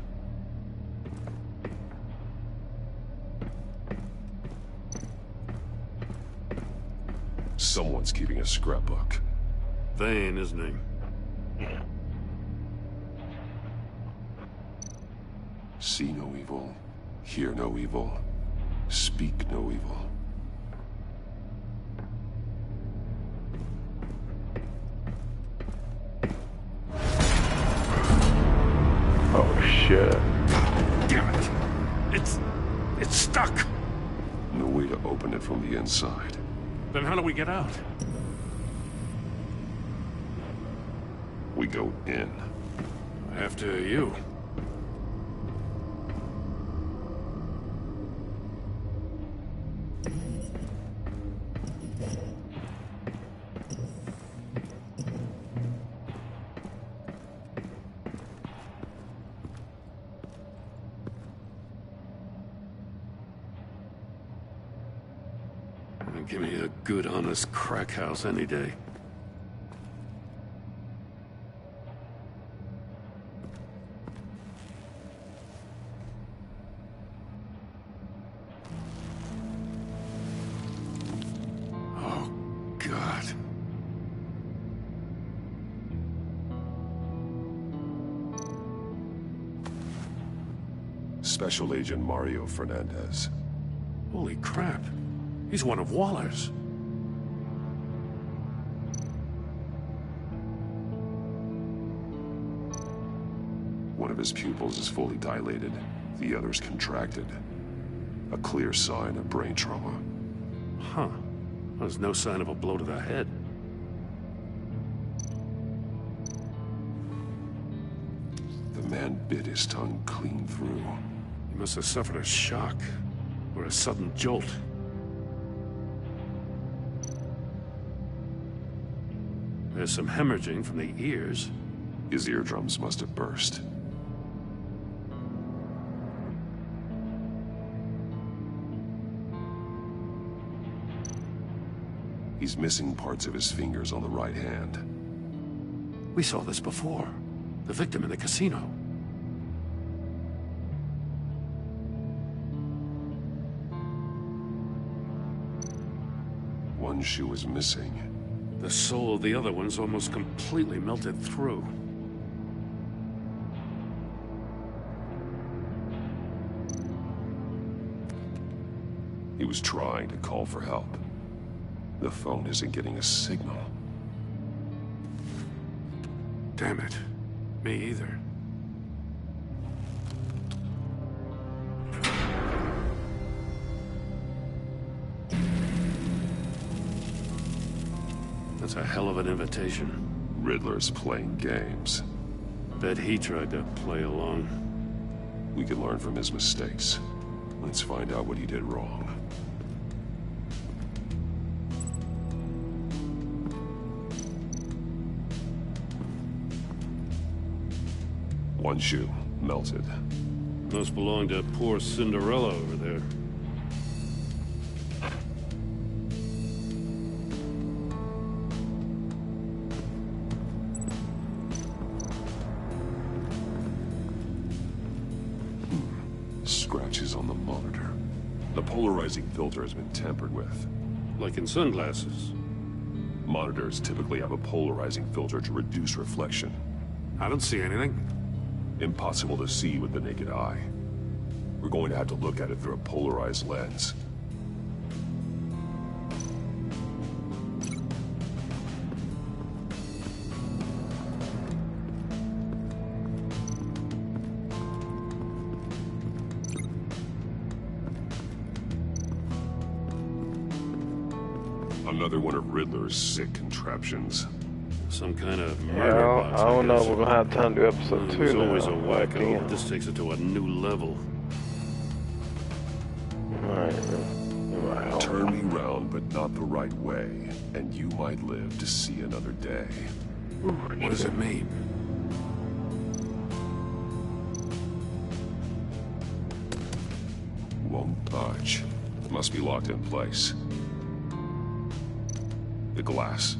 Someone's keeping a scrapbook. Vane, isn't he? See no evil, hear no evil, speak no evil. Oh shit. Damn it. It's stuck. No way to open it from the inside. Then how do we get out? We go in. After you. good, honest crack house any day. Oh, God. Special Agent Mario Fernandez. Holy crap. He's one of Waller's. One of his pupils is fully dilated, the other's contracted. A clear sign of brain trauma. Huh. There's no sign of a blow to the head. The man bit his tongue clean through. He must have suffered a shock, or a sudden jolt. There's some hemorrhaging from the ears. His eardrums must have burst. He's missing parts of his fingers on the right hand. We saw this before. The victim in the casino. One shoe is missing. The sole of the other one's almost completely melted through. He was trying to call for help. The phone isn't getting a signal. Damn it. Me either. That's a hell of an invitation. Riddler's playing games. Bet he tried to play along. We can learn from his mistakes. Let's find out what he did wrong. One shoe, melted. Must belong to poor Cinderella over there. Scratches on the monitor. The polarizing filter has been tampered with. Like in sunglasses. Monitors typically have a polarizing filter to reduce reflection. I don't see anything. Impossible to see with the naked eye. We're going to have to look at it through a polarized lens. Another one of Riddler's sick contraptions. Some kind of murder box. I don't know if we're gonna have time to do episode 2. There's always a now. wacko. Damn. This takes it to a new level. Alright. Turn me round, but not the right way, and you might live to see another day. What does it mean? Won't budge. Must be locked in place. The glass.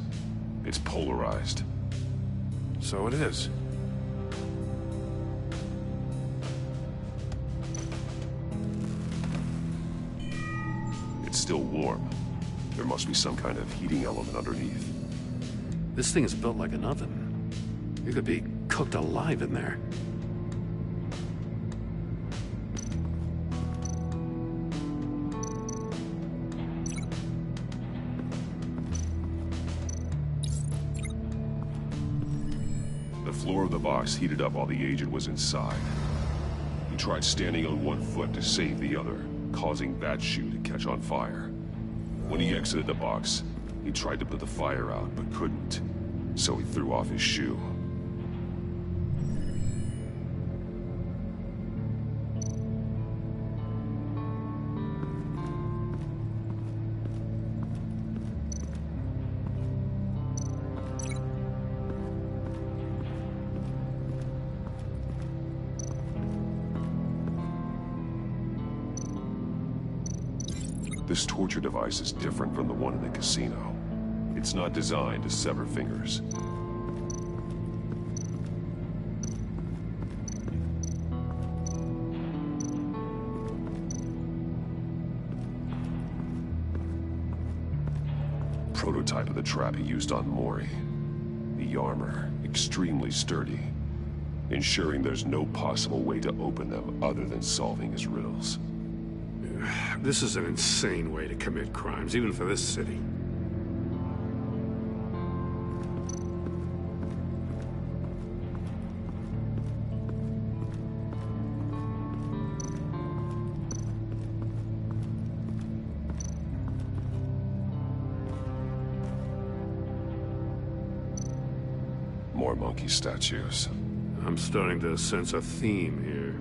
It's polarized. So it is. It's still warm. There must be some kind of heating element underneath. This thing is built like an oven. You could be cooked alive in there. The floor of the box heated up while the agent was inside. He tried standing on one foot to save the other, causing that shoe to catch on fire. When he exited the box, he tried to put the fire out, but couldn't. So he threw off his shoe. This torture device is different from the one in the casino. It's not designed to sever fingers. Prototype of the trap he used on Mori. The armor, extremely sturdy, ensuring there's no possible way to open them other than solving his riddles. This is an insane way to commit crimes, even for this city. More monkey statues. I'm starting to sense a theme here.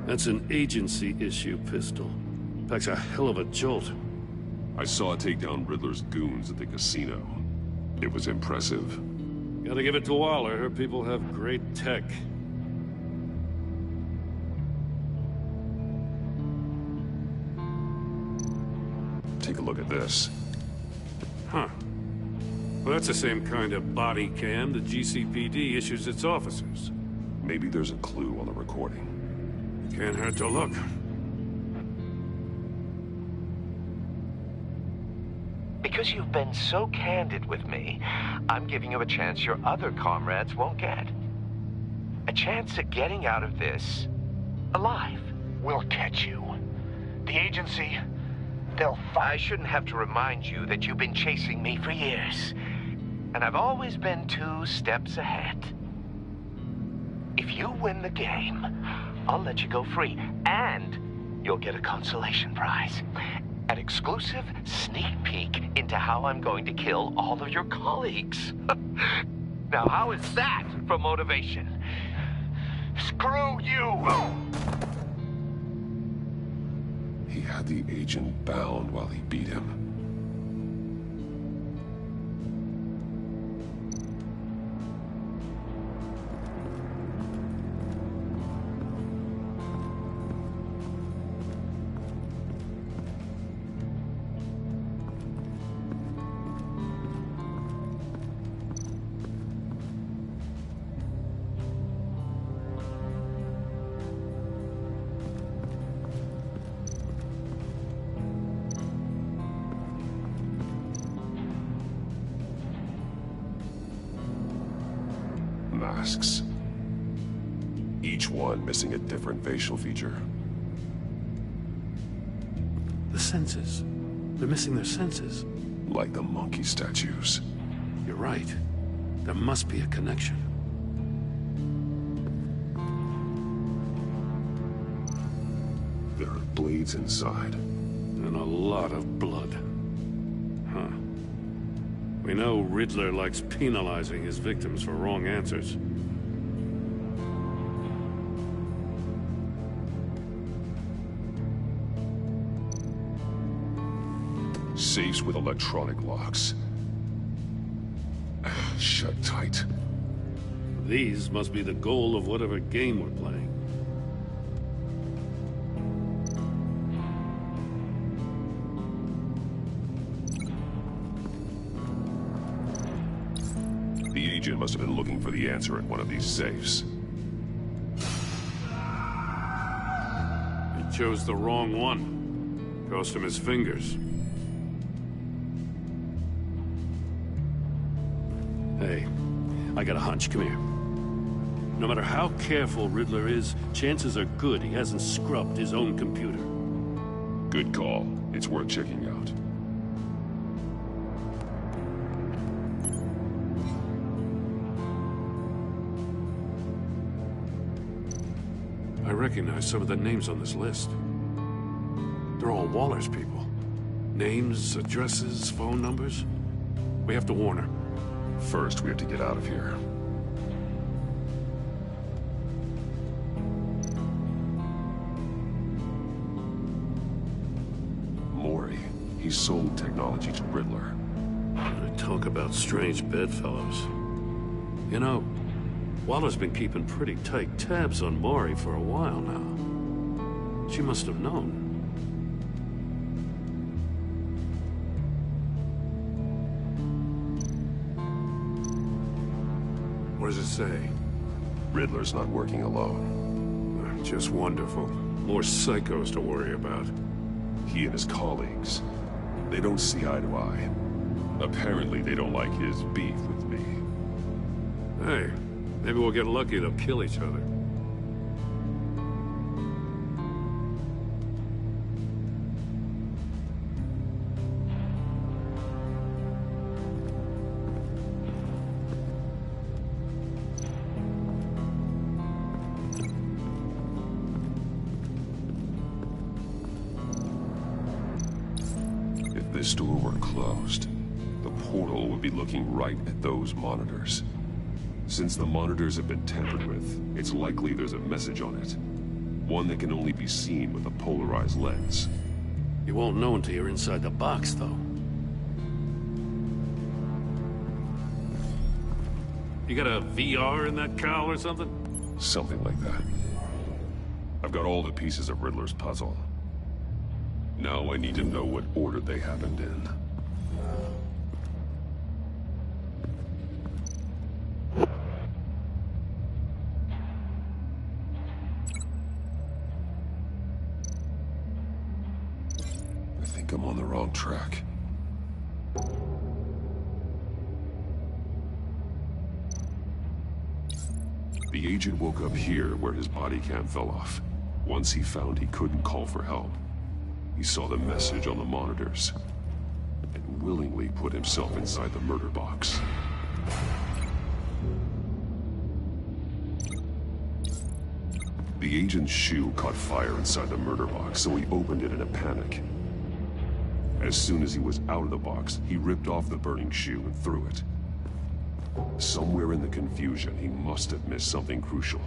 That's an agency-issue pistol. Packs a hell of a jolt. I saw it take down Riddler's goons at the casino. It was impressive. Gotta give it to Waller. Her people have great tech. Take a look at this. Huh. Well, that's the same kind of body cam the GCPD issues its officers. Maybe there's a clue on the recording. Can't hurt to look. Because you've been so candid with me, I'm giving you a chance your other comrades won't get. A chance at getting out of this alive. We'll catch you. The agency, they'll fight. I shouldn't have to remind you that you've been chasing me for years. And I've always been 2 steps ahead. If you win the game, I'll let you go free, and you'll get a consolation prize. An exclusive sneak peek into how I'm going to kill all of your colleagues. Now, how is that for motivation? Screw you! He had the agent bound while he beat him. Masks. Each one missing a different facial feature. The senses. They're missing their senses. Like the monkey statues. You're right. There must be a connection. There are blades inside. And a lot of blood. Huh. We know Riddler likes penalizing his victims for wrong answers. Safes with electronic locks. Shut tight. These must be the goal of whatever game we're playing. The agent must have been looking for the answer in one of these safes. He chose the wrong one. Cost him his fingers. Hey, I got a hunch. Come here. No matter how careful Riddler is, chances are good he hasn't scrubbed his own computer. Good call. It's worth checking out. I recognize some of the names on this list. They're all Waller's people. Names, addresses, phone numbers. We have to warn her. First, we have to get out of here. Mori. He sold technology to Riddler. Talk about strange bedfellows. You know, Waller's been keeping pretty tight tabs on Mori for a while now. She must have known. What does it say? Riddler's not working alone. Just wonderful. More psychos to worry about. He and his colleagues, they don't see eye to eye. Apparently they don't like his beef with me. Hey, maybe we'll get lucky and they'll kill each other. If this door were closed, the portal would be looking right at those monitors. Since the monitors have been tampered with, it's likely there's a message on it. One that can only be seen with a polarized lens. You won't know until you're inside the box, though. You got a VR in that cowl or something? Something like that. I've got all the pieces of Riddler's puzzle. Now I need to know what order they happened in. I think I'm on the wrong track. The agent woke up here where his body cam fell off. Once he found he couldn't call for help, he saw the message on the monitors and willingly put himself inside the murder box. The agent's shoe caught fire inside the murder box, so he opened it in a panic. As soon as he was out of the box, he ripped off the burning shoe and threw it. Somewhere in the confusion, he must have missed something crucial.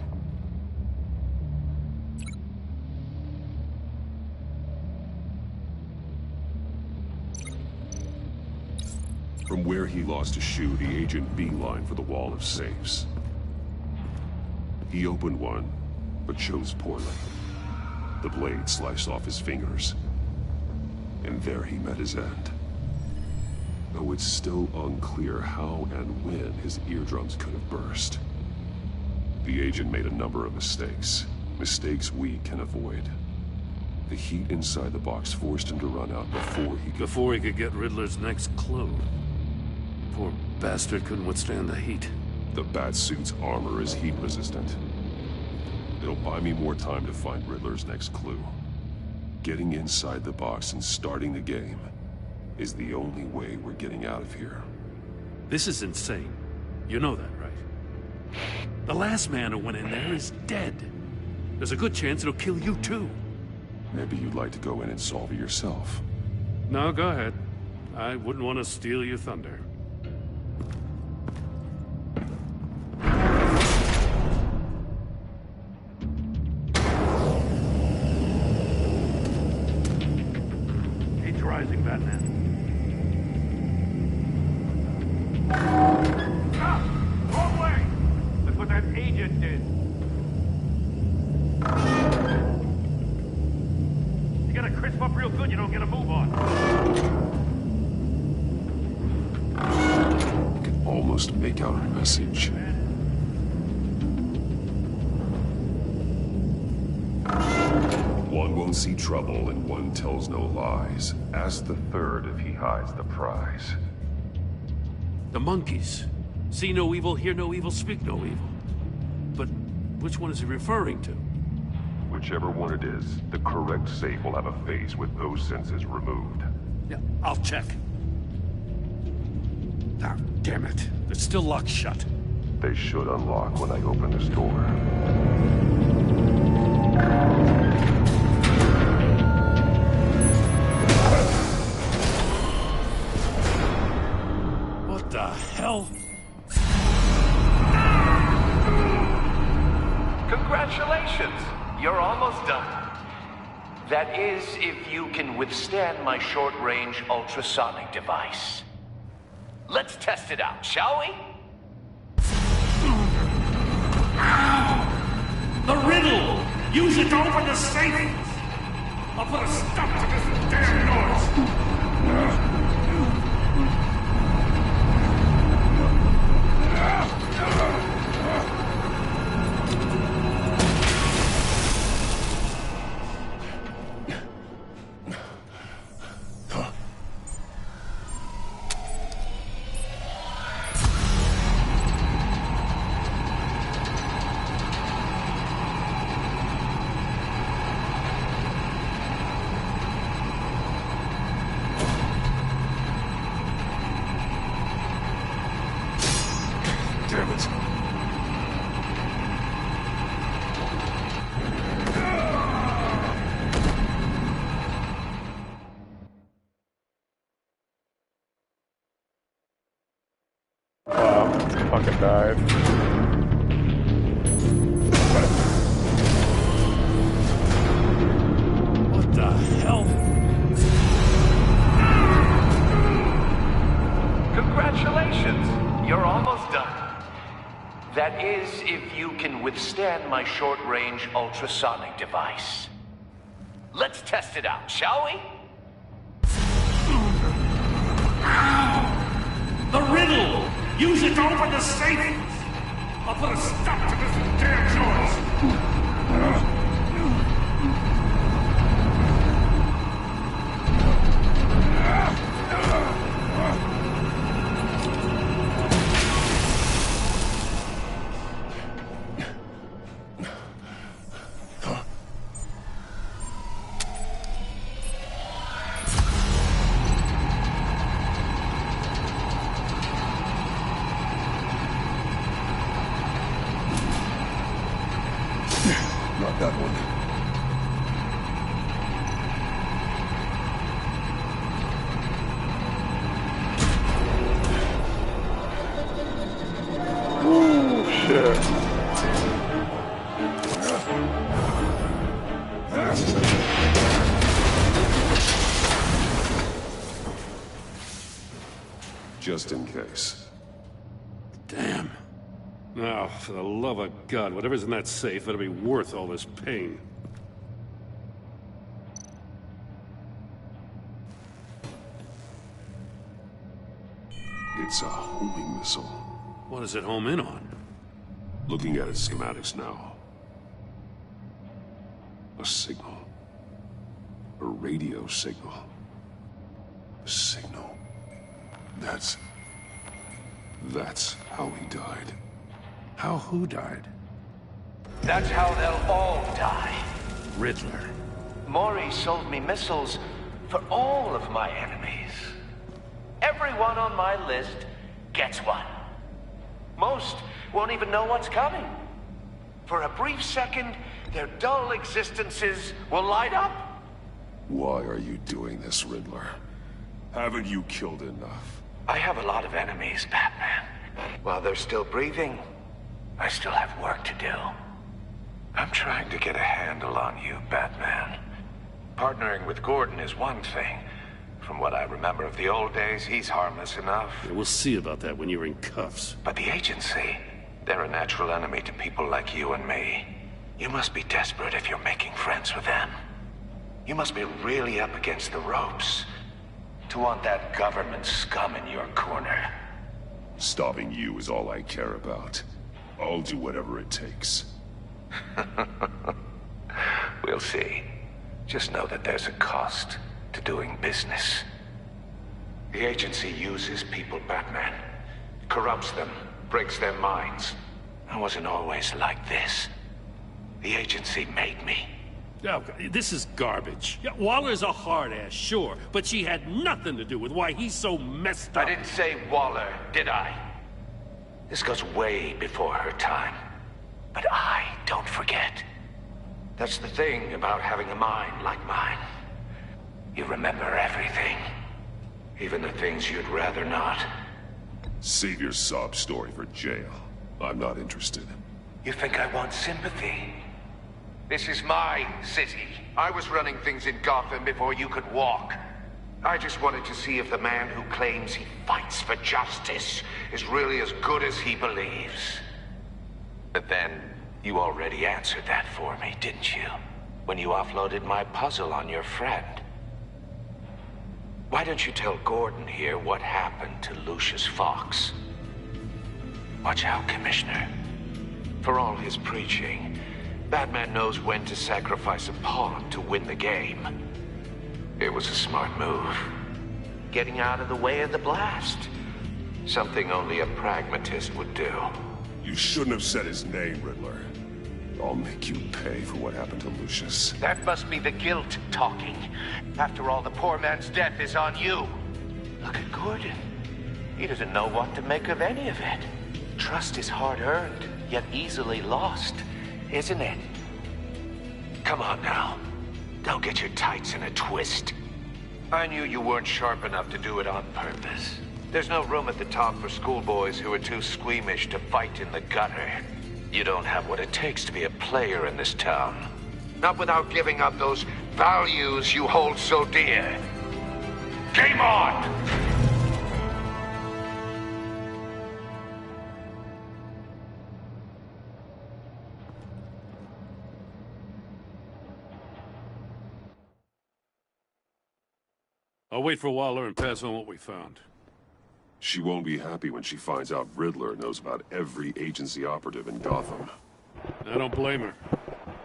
From where he lost a shoe, the agent beelined for the wall of safes. He opened one, but chose poorly. The blade sliced off his fingers. And there he met his end. Though it's still unclear how and when his eardrums could have burst. The agent made a number of mistakes. Mistakes we can avoid. The heat inside the box forced him to run out before he could get Riddler's next clue. Poor bastard couldn't withstand the heat. The Batsuit's armor is heat resistant. It'll buy me more time to find Riddler's next clue. Getting inside the box and starting the game is the only way we're getting out of here. This is insane. You know that, right? The last man who went in there is dead. There's a good chance it'll kill you too. Maybe you'd like to go in and solve it yourself. No, go ahead. I wouldn't want to steal your thunder. Heat's rising, Batman. Ah! Wrong way! That's what that agent did. You gotta crisp up real good, you don't get a move on. I can almost make out her message. One won't see trouble and one tells no lies. Ask the third if he hides the prize. The monkeys. See no evil, hear no evil, speak no evil. But which one is he referring to? Whichever one it is, the correct safe will have a face with those senses removed. Yeah, I'll check. Ah, damn it. It's still locked shut. They should unlock when I open this door. What the hell? Congratulations! You're almost done. That is, if you can withstand my short-range ultrasonic device. Let's test it out, shall we? The riddle! Use it to open the safe! I'll put a stop to this damn noise! Fucking died. What the hell? Congratulations! You're almost done. That is, if you can withstand my short-range ultrasonic device. Let's test it out, shall we? The riddle! Use it to open the safe! I'll put a stop to this damn noise! Not that one. Ooh, shit. Just in case. Damn. Now, for the love of God, whatever's in that safe better be worth all this pain. It's a homing missile. What does it home in on? Looking at its schematics now. A signal. A radio signal. A signal. That's how he died. How who died? That's how they'll all die. Riddler. Maury sold me missiles for all of my enemies. Everyone on my list gets one. Most won't even know what's coming. For a brief second, their dull existences will light up. Why are you doing this, Riddler? Haven't you killed enough? I have a lot of enemies, Batman. While they're still breathing, I still have work to do. I'm trying to get a handle on you, Batman. Partnering with Gordon is one thing. From what I remember of the old days, he's harmless enough. Yeah, we'll see about that when you're in cuffs. But the agency, they're a natural enemy to people like you and me. You must be desperate if you're making friends with them. You must be really up against the ropes to want that government scum in your corner. Stopping you is all I care about. I'll do whatever it takes. We'll see. Just know that there's a cost to doing business. The agency uses people, Batman. Corrupts them, breaks their minds. I wasn't always like this. The agency made me. Oh, this is garbage. Yeah, Waller's a hard ass, sure, but she had nothing to do with why he's so messed up. I didn't say Waller, did I? This goes way before her time. But I don't forget. That's the thing about having a mind like mine. You remember everything. Even the things you'd rather not. Save your sob story for jail. I'm not interested. You think I want sympathy? This is my city. I was running things in Gotham before you could walk. I just wanted to see if the man who claims he fights for justice is really as good as he believes. But then, you already answered that for me, didn't you? when you offloaded my puzzle on your friend. Why don't you tell Gordon here what happened to Lucius Fox? Watch out, Commissioner. For all his preaching, Batman knows when to sacrifice a pawn to win the game. It was a smart move. Getting out of the way of the blast. Something only a pragmatist would do. You shouldn't have said his name, Riddler. I'll make you pay for what happened to Lucius. That must be the guilt talking. After all, the poor man's death is on you. Look at Gordon. He doesn't know what to make of any of it. Trust is hard-earned, yet easily lost, isn't it? Come on now. Don't get your tights in a twist. I knew you weren't sharp enough to do it on purpose. There's no room at the top for schoolboys who are too squeamish to fight in the gutter. You don't have what it takes to be a player in this town. Not without giving up those values you hold so dear. Game on! I'll wait for Waller and pass on what we found. She won't be happy when she finds out Riddler knows about every agency operative in Gotham. I don't blame her.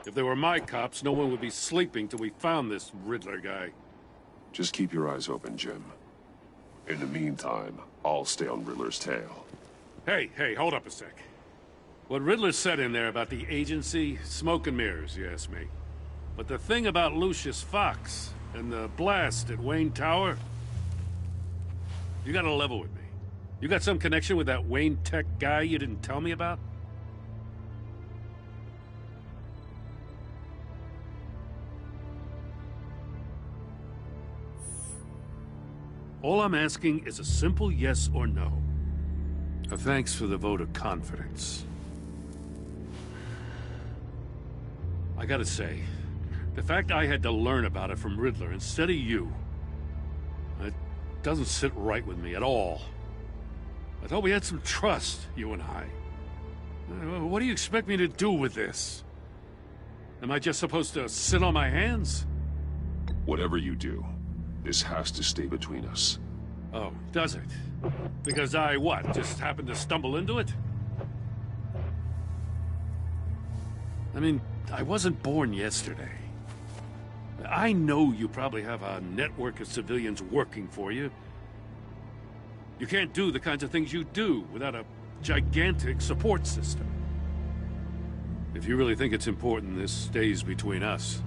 If they were my cops, no one would be sleeping till we found this Riddler guy. Just keep your eyes open, Jim. In the meantime, I'll stay on Riddler's tail. Hey, hold up a sec. What Riddler said in there about the agency, smoke and mirrors, you ask me. But the thing about Lucius Fox and the blast at Wayne Tower, you gotta level with me. You got some connection with that Wayne Tech guy you didn't tell me about? All I'm asking is a simple yes or no. Thanks for the vote of confidence. I gotta say, the fact I had to learn about it from Riddler instead of you, it doesn't sit right with me at all. I thought we had some trust, you and I. What do you expect me to do with this? Am I just supposed to sit on my hands? Whatever you do, this has to stay between us. Oh, does it? Because I, what, just happened to stumble into it? I mean, I wasn't born yesterday. I know you probably have a network of civilians working for you. You can't do the kinds of things you do without a gigantic support system. If you really think it's important this stays between us,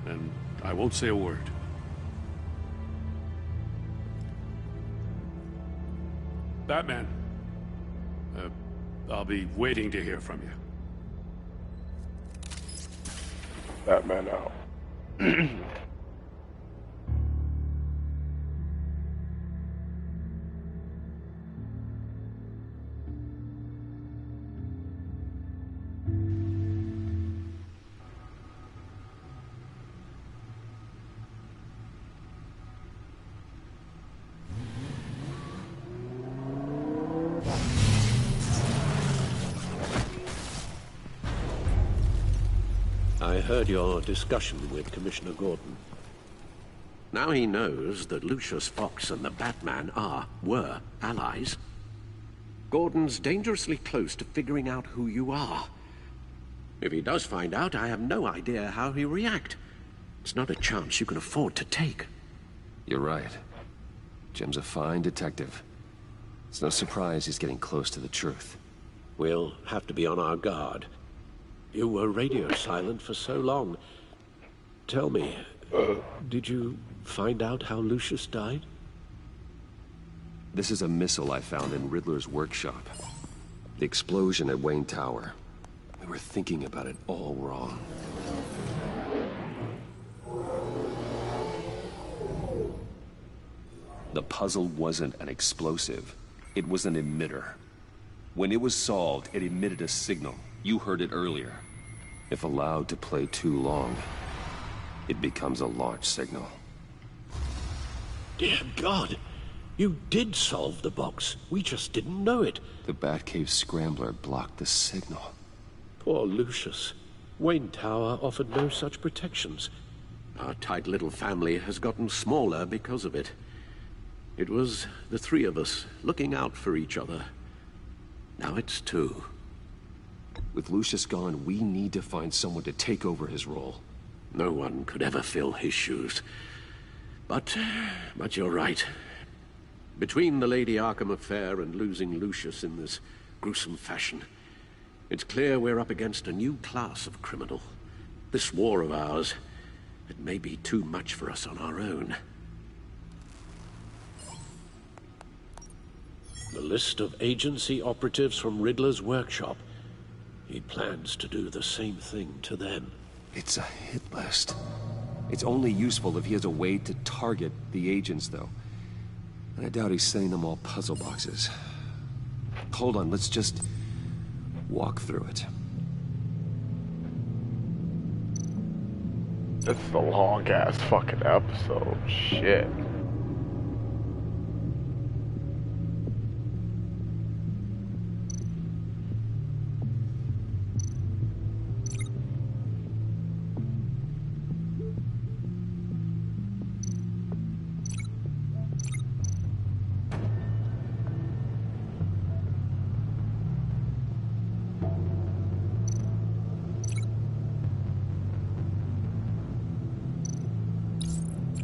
then I won't say a word. Batman, I'll be waiting to hear from you. Batman out. I heard your discussion with Commissioner Gordon. Now he knows that Lucius Fox and the Batman were allies. Gordon's dangerously close to figuring out who you are. If he does find out, I have no idea how he'll react. It's not a chance you can afford to take. You're right. Jim's a fine detective. It's no surprise he's getting close to the truth. We'll have to be on our guard. You were radio silent for so long. Tell me, did you find out how Lucius died? This is a missile I found in Riddler's workshop. The explosion at Wayne Tower. We were thinking about it all wrong. The puzzle wasn't an explosive. It was an emitter. When it was solved, it emitted a signal. You heard it earlier. If allowed to play too long, it becomes a launch signal. Dear God, you did solve the box. We just didn't know it. The Batcave scrambler blocked the signal. Poor Lucius. Wayne Tower offered no such protections. Our tight little family has gotten smaller because of it. It was the three of us looking out for each other. Now it's two. With Lucius gone, we need to find someone to take over his role. No one could ever fill his shoes. But you're right. Between the Lady Arkham affair and losing Lucius in this gruesome fashion, it's clear we're up against a new class of criminal. This war of ours, it may be too much for us on our own. The list of agency operatives from Riddler's workshop. He plans to do the same thing to them. It's a hit list. It's only useful if he has a way to target the agents, though. And I doubt he's sending them all puzzle boxes. Hold on, let's just walk through it. This is a long-ass fucking episode. Shit.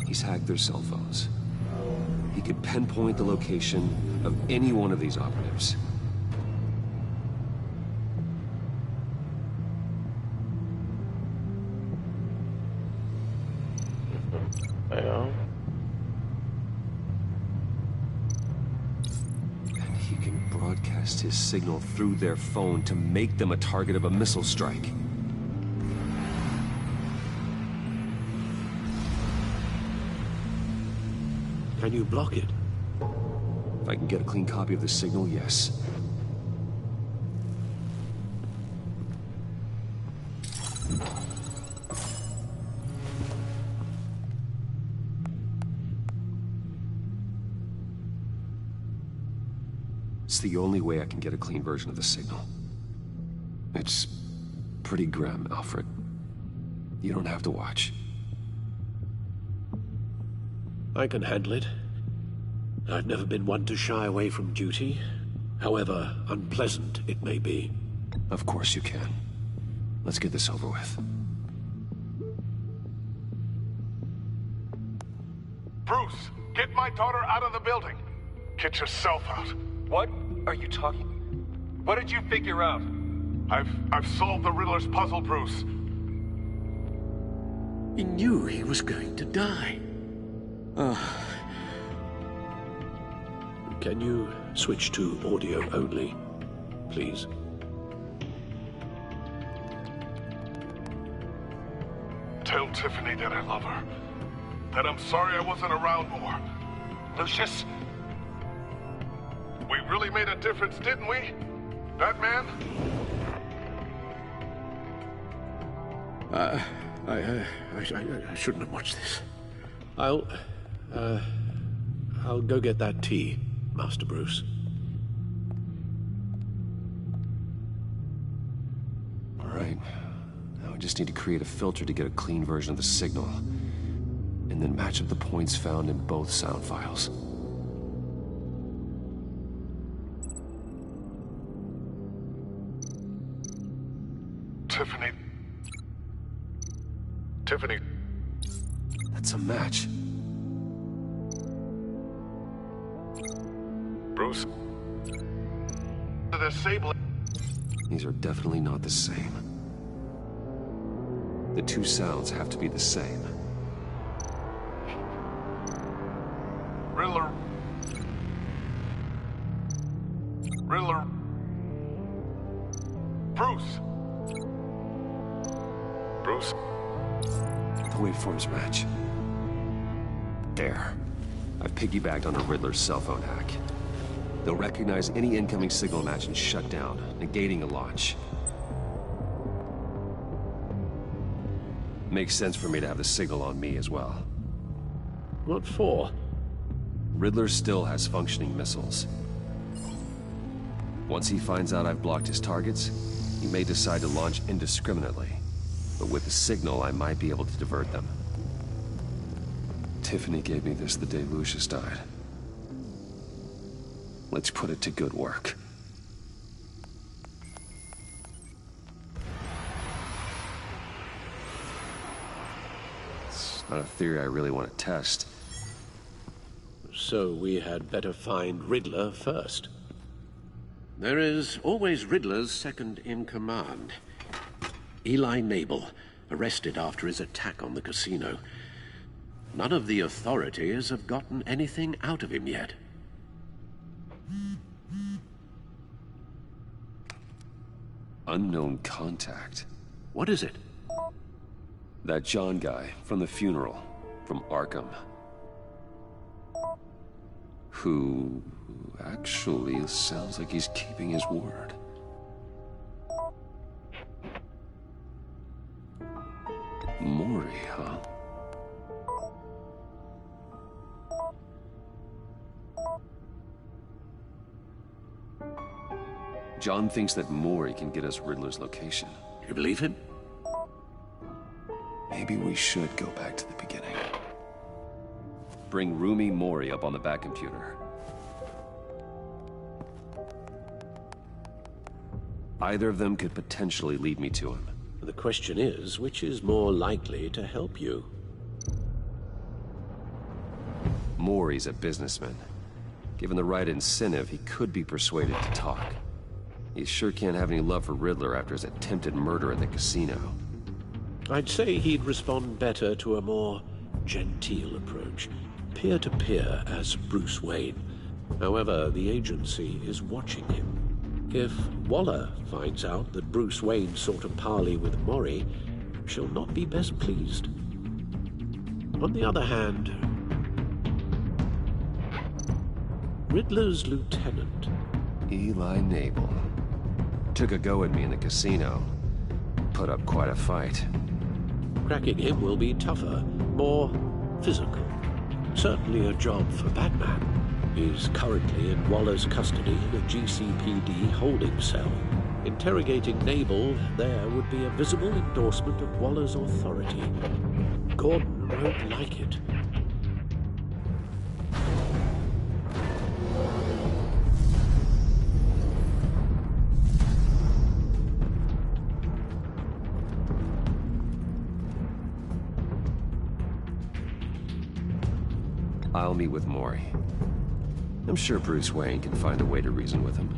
He's hacked their cell phones. He could pinpoint the location of any one of these operatives. Yeah. And he can broadcast his signal through their phone to make them a target of a missile strike. Can you block it? If I can get a clean copy of the signal, yes. It's the only way I can get a clean version of the signal. It's pretty grim, Alfred. You don't have to watch. I can handle it. I've never been one to shy away from duty, however unpleasant it may be. Of course you can. Let's get this over with. Bruce, get my daughter out of the building. Get yourself out. What are you talking? What did you figure out? I've solved the Riddler's puzzle, Bruce. He knew he was going to die. Can you switch to audio only, please? Tell Tiffany that I love her. That I'm sorry I wasn't around more. Lucius, we really made a difference, didn't we? Batman? I shouldn't have watched this. I'll go get that tea, Master Bruce. All right. Now we just need to create a filter to get a clean version of the signal, and then match up the points found in both sound files. Tiffany. That's a match. Bruce. The disabling. These are definitely not the same. The two sounds have to be the same. Riddler. Bruce. The waveforms match. There. I've piggybacked on a Riddler's cell phone hack. They'll recognize any incoming signal match and shut down, negating a launch. Makes sense for me to have the signal on me as well. What for? Riddler still has functioning missiles. Once he finds out I've blocked his targets, he may decide to launch indiscriminately. but with the signal, I might be able to divert them. Tiffany gave me this the day Lucius died. Let's put it to good work. It's not a theory I really want to test. So we had better find Riddler first. There is always Riddler's second in command. Eli Nabel, arrested after his attack on the casino. None of the authorities have gotten anything out of him yet. Unknown contact. What is it? That John guy from the funeral, from Arkham. Who actually sounds like he's keeping his word. Mori, huh? John thinks that Mori can get us Riddler's location. You believe him? Maybe we should go back to the beginning. Bring Rumi Mori up on the back computer. Either of them could potentially lead me to him. The question is, which is more likely to help you? Mori's a businessman. Given the right incentive, he could be persuaded to talk. He sure can't have any love for Riddler after his attempted murder at the casino. I'd say he'd respond better to a more genteel approach. Peer-to-peer as Bruce Wayne. However, the agency is watching him. If Waller finds out that Bruce Wayne sought a parley with Mori, she'll not be best pleased. On the other hand, Riddler's lieutenant, Eli Nabel, took a go at me in the casino. Put up quite a fight. Cracking him will be tougher, more physical. Certainly a job for Batman. He's currently in Waller's custody in a GCPD holding cell. Interrogating Nabel there would be a visible endorsement of Waller's authority. Gordon won't like it. I'll meet with Mori. I'm sure Bruce Wayne can find a way to reason with him.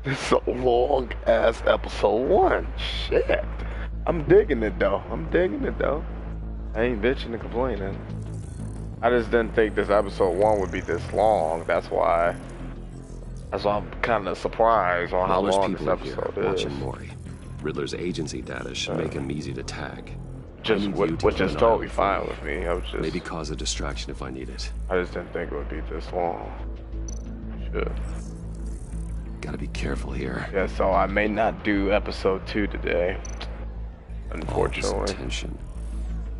It's a long ass episode 1. Shit. I'm digging it though. I ain't bitching and complaining. I just didn't think this episode 1 would be this long. That's why I'm kind of surprised on how long this episode is. Watching Mori. Riddler's agency data should make him easy to tag. Which is totally fine with me. I was just maybe cause a distraction if I need it. I just didn't think it would be this long. Shit. Gotta be careful here. Yeah, so I may not do episode 2 today, unfortunately. All this attention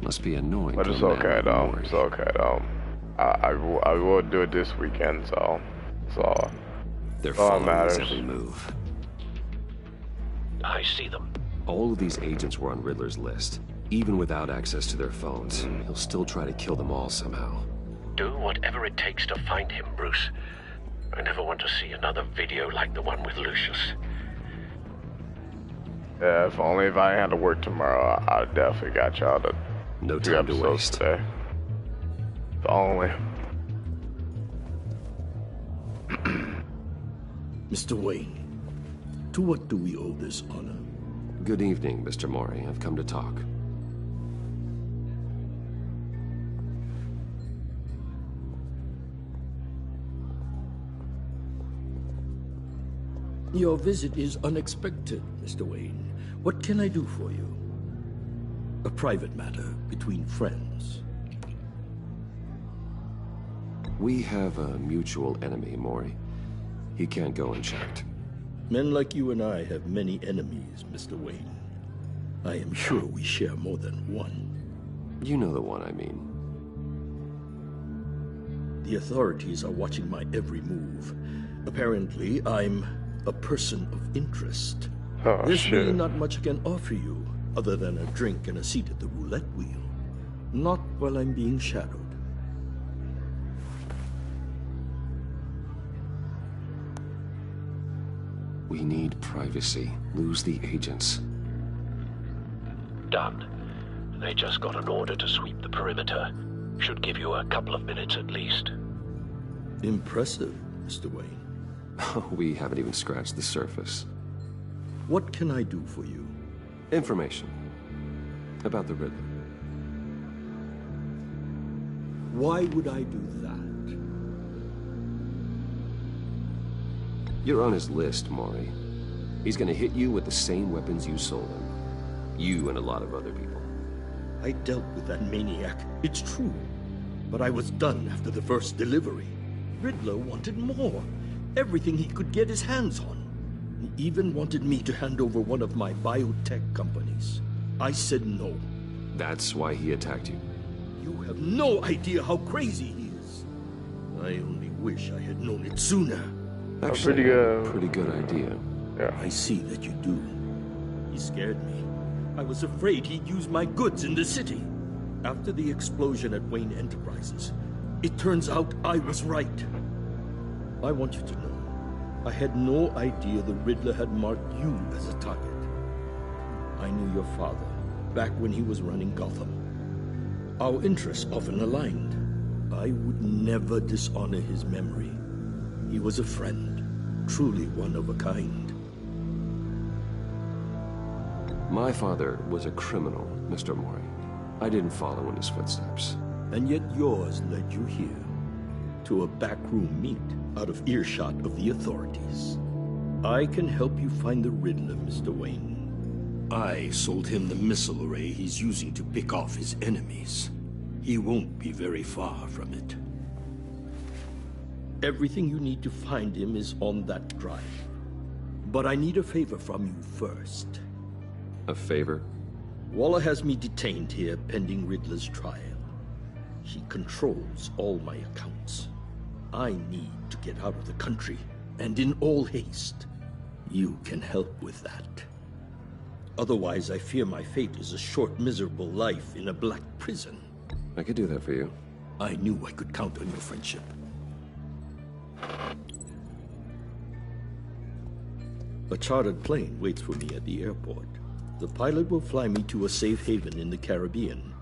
must be annoying. But it's okay though. It's okay though. I will do it this weekend, so they're following his every move. I see them. All of these agents were on Riddler's list. Even without access to their phones, he'll still try to kill them all somehow. Do whatever it takes to find him, Bruce. I never want to see another video like the one with Lucius. Yeah, if I had to work tomorrow, I definitely got y'all to no time to waste today. If only. Mr. Wayne, to what do we owe this honor? Good evening, Mr. Mori. I've come to talk. Your visit is unexpected, Mr. Wayne. What can I do for you? A private matter between friends. We have a mutual enemy, Maury. He can't go unchecked. Men like you and I have many enemies, Mr. Wayne. I am sure we share more than one. You know the one I mean. The authorities are watching my every move. Apparently, I'm a person of interest. Oh, There's shit. really not much I can offer you, other than a drink and a seat at the roulette wheel. Not while I'm being shadowed. We need privacy. Lose the agents. Done. They just got an order to sweep the perimeter. Should give you a couple of minutes at least. Impressive, Mr. Wayne. We haven't even scratched the surface. What can I do for you? Information. About the Riddler. Why would I do that? You're on his list, Maury. He's gonna hit you with the same weapons you sold him. You and a lot of other people. I dealt with that maniac, it's true. But I was done after the first delivery. Riddler wanted more. Everything he could get his hands on. He even wanted me to hand over one of my biotech companies. I said no. That's why he attacked you. You have no idea how crazy he is. I only wish I had known it sooner. Actually, pretty good idea. Yeah. I see that you do. He scared me. I was afraid he'd use my goods in the city. After the explosion at Wayne Enterprises, it turns out I was right. I want you to know, I had no idea the Riddler had marked you as a target. I knew your father back when he was running Gotham. Our interests often aligned. I would never dishonor his memory. He was a friend, truly one of a kind. My father was a criminal, Mr. Maury. I didn't follow in his footsteps. And yet yours led you here, to a backroom meet out of earshot of the authorities. I can help you find the Riddler, Mr. Wayne. I sold him the missile array he's using to pick off his enemies. He won't be very far from it. Everything you need to find him is on that drive. But I need a favor from you first. A favor? Waller has me detained here pending Riddler's trial. He controls all my accounts. I need to get out of the country, and in all haste. You can help with that. Otherwise, I fear my fate is a short, miserable life in a black prison. I could do that for you. I knew I could count on your friendship. A chartered plane waits for me at the airport. The pilot will fly me to a safe haven in the Caribbean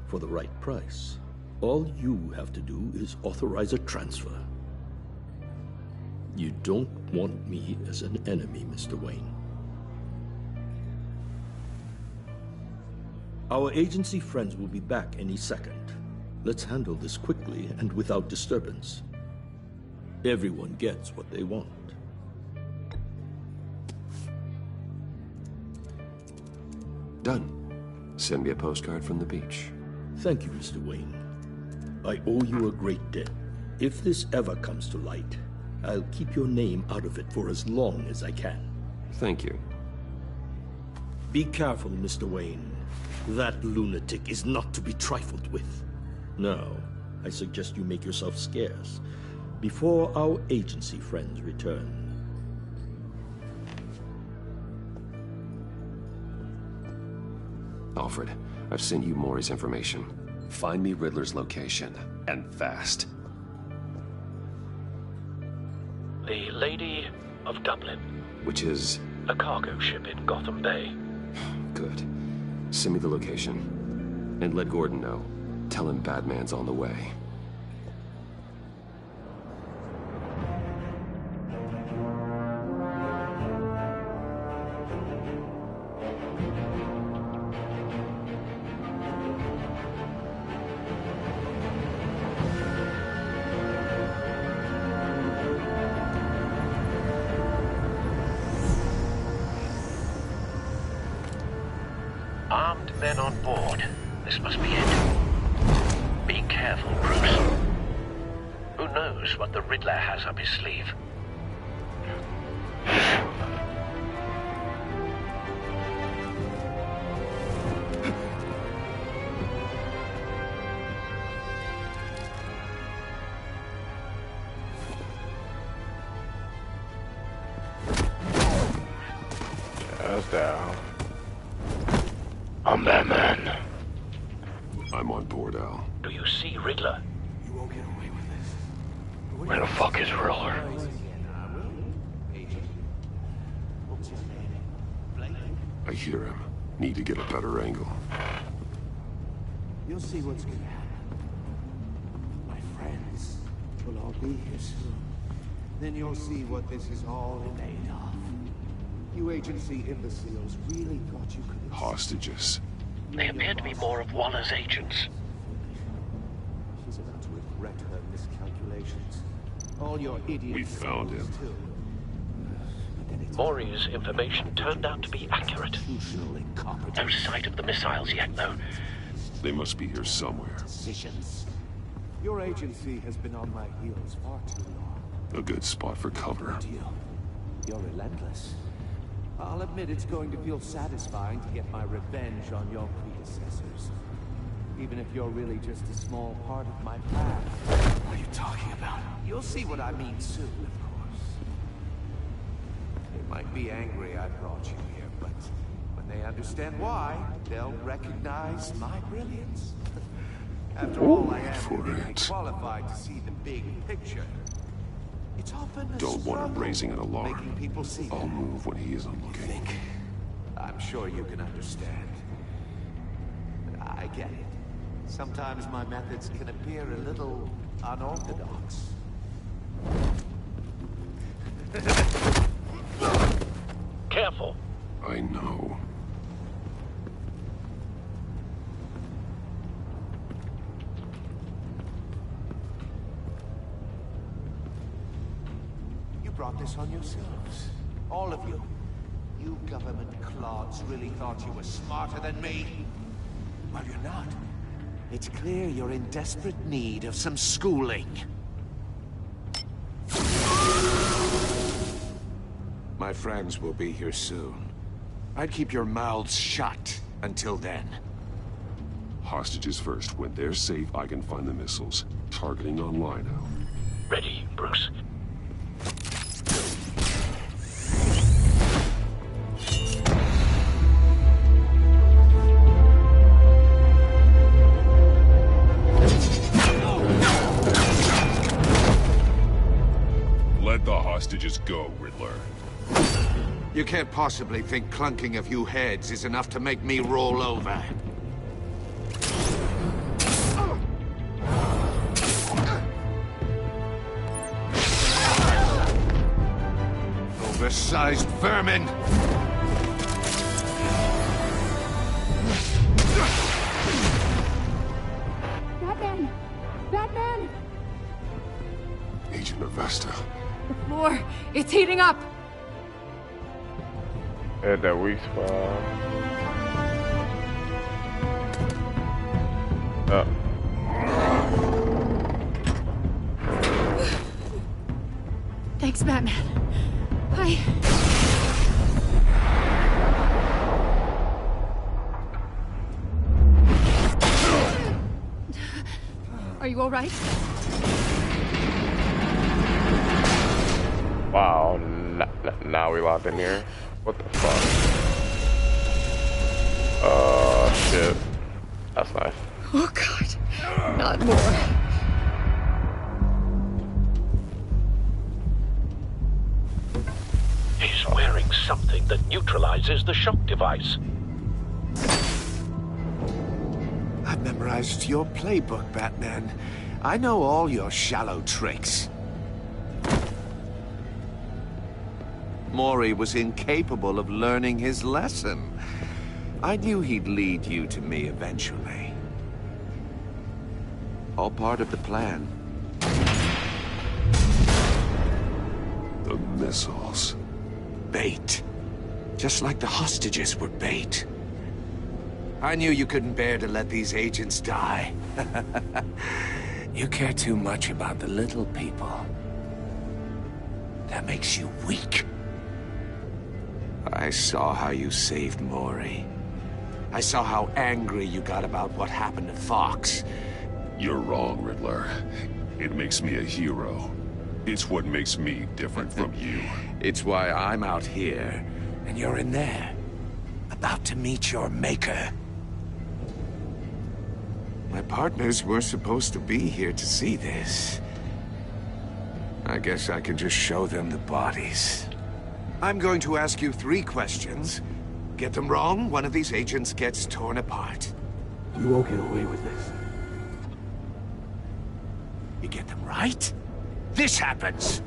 for the right price. All you have to do is authorize a transfer. You don't want me as an enemy, Mr. Wayne. Our agency friends will be back any second. Let's handle this quickly and without disturbance. Everyone gets what they want. Done. Send me a postcard from the beach. Thank you, Mr. Wayne. I owe you a great debt. If this ever comes to light, I'll keep your name out of it for as long as I can. Thank you. Be careful, Mr. Wayne. That lunatic is not to be trifled with. Now, I suggest you make yourself scarce before our agency friends return. Alfred, I've sent you Maury's information. Find me Riddler's location, and fast. The Lady of Dublin. Which is? A cargo ship in Gotham Bay. Good. Send me the location. And let Gordon know. Tell him Batman's on the way. Armed men on board. This must be it. Be careful, Bruce. Who knows what the Riddler has up his sleeve? Just down. I'm Batman. I'm on board, Al. Do you see Riddler? You won't get away with this. Where the fuck is Riddler? I hear him. Need to get a better angle. You'll see what's gonna happen. My friends will all be here soon. Then you'll see what this is all made of. You agency imbeciles really thought you could... Hostages. They appear to be more of Waller's agents. She's about to regret her miscalculations. All your idiots... We found him. Maury's information turned out to be accurate. No sight of the missiles yet, though. They must be here somewhere. Decisions. Your agency has been on my heels far too long. A good spot for cover. You're relentless. I'll admit it's going to feel satisfying to get my revenge on your predecessors. Even if you're really just a small part of my plan. What are you talking about? You'll see what I mean soon, of course. They might be angry I brought you here, but when they understand why, they'll recognize my brilliance. After all, I am really qualified to see the big picture. It's often Don't want him raising an alarm. making people see I'll that. move when he isn't looking. I'm sure you can understand. I get it. Sometimes my methods can appear a little unorthodox. Careful. I know. You brought this on yourselves. All of you. You government clods really thought you were smarter than me? Well, you're not. It's clear you're in desperate need of some schooling. My friends will be here soon. I'd keep your mouths shut until then. Hostages first. When they're safe, I can find the missiles. Targeting online now. Ready, Bruce. Let the hostages go, Riddler. You can't possibly think clunking a few heads is enough to make me roll over. Oversized vermin! Batman! Batman! Agent Avesta. The floor, it's heating up! At that weak spot. Thanks, Batman. Are you all right? Wow, now we locked in here. What the fuck? Oh shit. That's nice. Oh god, not more. He's wearing something that neutralizes the shock device. I've memorized your playbook, Batman. I know all your shallow tricks. Maury was incapable of learning his lesson. I knew he'd lead you to me eventually. All part of the plan. The missiles. Bait. Just like the hostages were bait. I knew you couldn't bear to let these agents die. You care too much about the little people. That makes you weak. I saw how you saved Maury. I saw how angry you got about what happened to Fox. You're wrong, Riddler. It makes me a hero. It's what makes me different from you. It's why I'm out here, and you're in there. About to meet your maker. My partners were supposed to be here to see this. I guess I can just show them the bodies. I'm going to ask you 3 questions. Get them wrong, one of these agents gets torn apart. You won't get away with this. You get them right, this happens.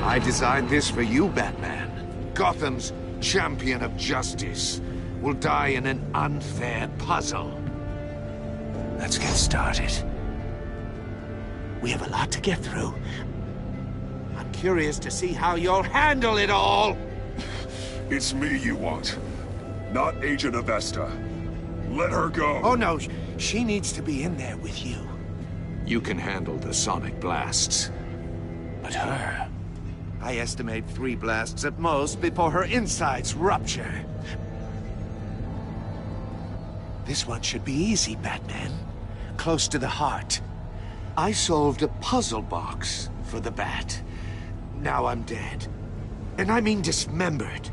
I designed this for you, Batman. Gotham's champion of justice will die in an unfair puzzle. Let's get started. We have a lot to get through. I'm curious to see how you'll handle it all. It's me you want, not Agent Avesta. Let her go. Oh no, she needs to be in there with you. You can handle the sonic blasts. But her, I estimate 3 blasts at most before her insides rupture. This one should be easy, Batman. Close to the heart. I solved a puzzle box for the Bat. Now I'm dead. And I mean dismembered.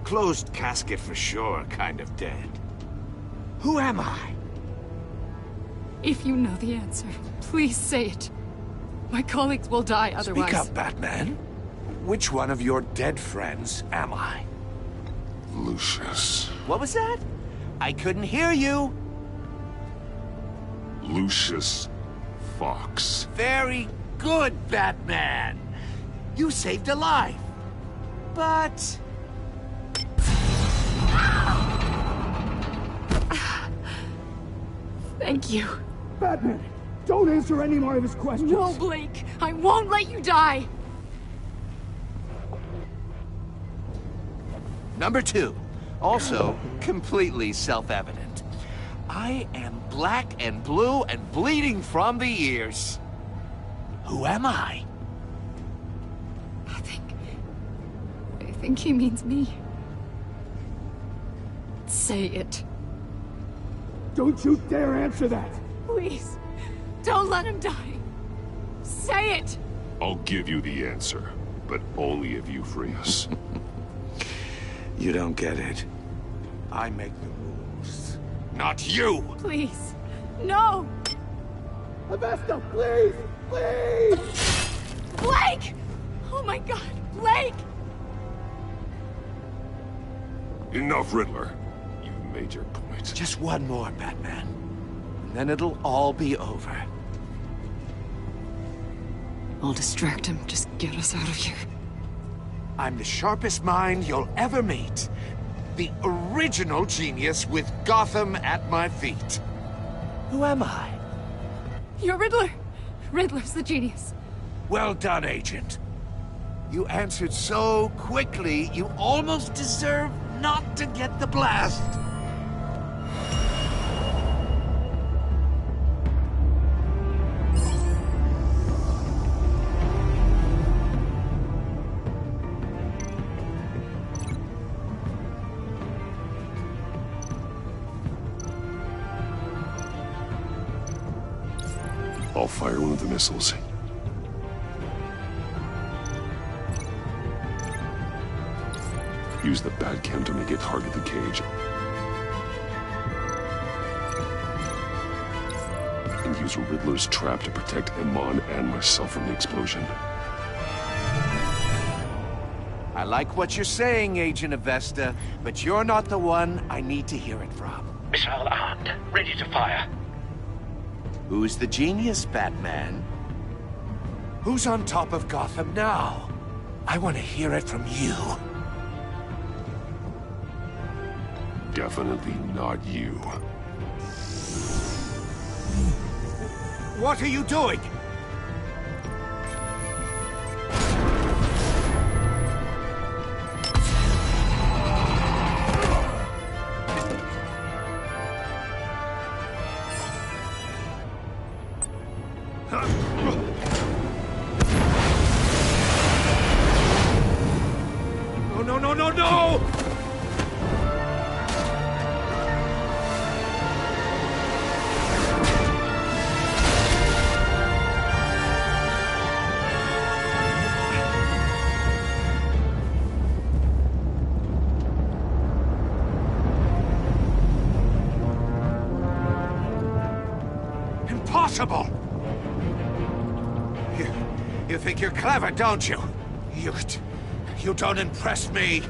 Closed casket for sure, kind of dead. Who am I? If you know the answer, please say it. My colleagues will die otherwise. Speak up, Batman. Which one of your dead friends am I? Lucius. What was that? I couldn't hear you. Lucius Fox. Very good, Batman. You saved a life. But... Thank you. Batman, don't answer any more of his questions. No, Blake. I won't let you die. Number 2. Also, completely self-evident. I am black and blue and bleeding from the ears. Who am I? I think he means me. Say it. Don't you dare answer that! Please, don't let him die. Say it! I'll give you the answer, but only if you free us. You don't get it. I make the rules, not you! Please, no! Avesta, please! Please! Blake! Oh my God, Blake! Enough, Riddler. You've made your point. Just one more, Batman. And then it'll all be over. I'll distract him. Just get us out of here. I'm the sharpest mind you'll ever meet. The original genius with Gotham at my feet. Who am I? You're Riddler. Riddler's the genius. Well done, Agent. You answered so quickly, you almost deserve not to get the blast. I'll fire one of the missiles. Use the Batcam to make it target the cage. And use Riddler's trap to protect Iman and myself from the explosion. I like what you're saying, Agent Avesta, but you're not the one I need to hear it from. Missile armed, ready to fire. Who's the genius, Batman? Who's on top of Gotham now? I want to hear it from you. Definitely not you. What are you doing? No, no, no, no! Impossible! You think you're clever, don't you? You don't impress me.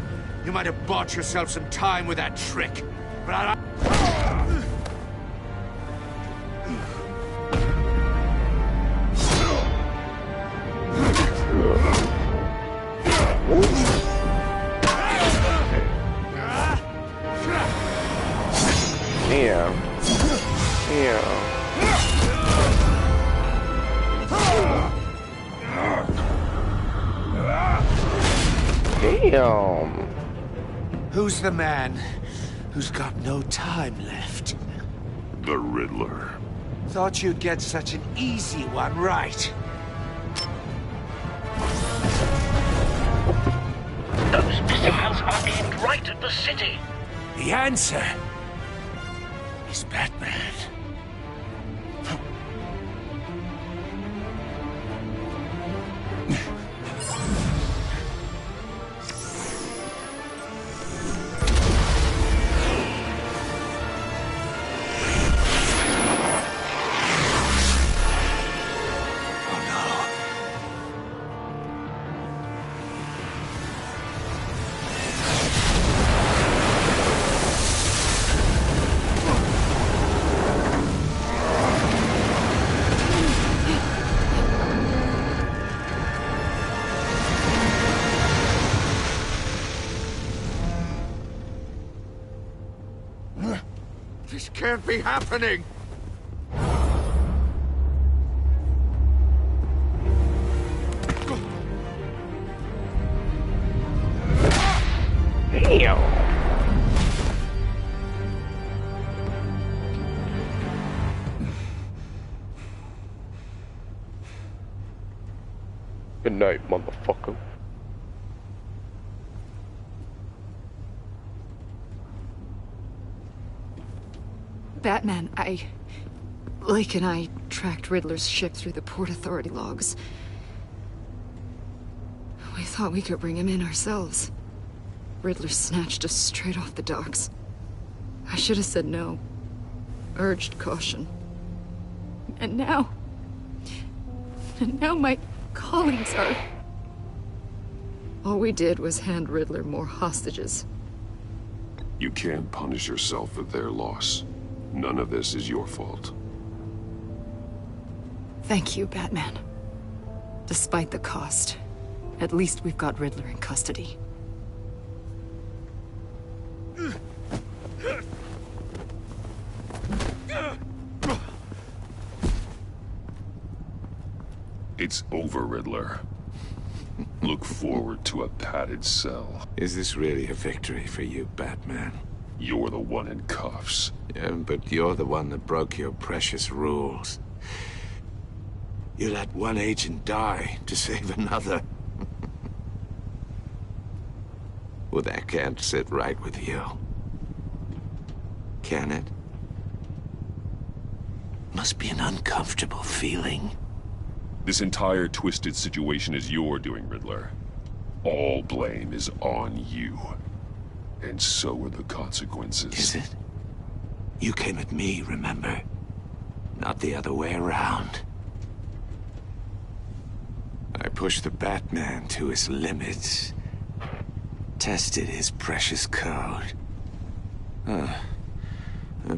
You might have bought yourself some time with that trick, but I... Damn. Damn. Damn. Who's the man who's got no time left? The Riddler. Thought you'd get such an easy one right. Those missiles are aimed right at the city. The answer is Batman. This can't be happening! Damn. Good night, motherfucker. Batman, Blake and I tracked Riddler's ship through the Port Authority logs. We thought we could bring him in ourselves. Riddler snatched us straight off the docks. I should have said no. Urged caution. And now my colleagues are... All we did was hand Riddler more hostages. You can't punish yourself for their loss. None of this is your fault. Thank you, Batman. Despite the cost, at least we've got Riddler in custody. It's over, Riddler. Look forward to a padded cell. Is this really a victory for you, Batman? You're the one in cuffs. Yeah, but you're the one that broke your precious rules. You let one agent die to save another. Well, that can't sit right with you. Can it? Must be an uncomfortable feeling. This entire twisted situation is your doing, Riddler. All blame is on you. And so are the consequences. Is it? You came at me, remember? Not the other way around. I pushed the Batman to his limits. Tested his precious code. And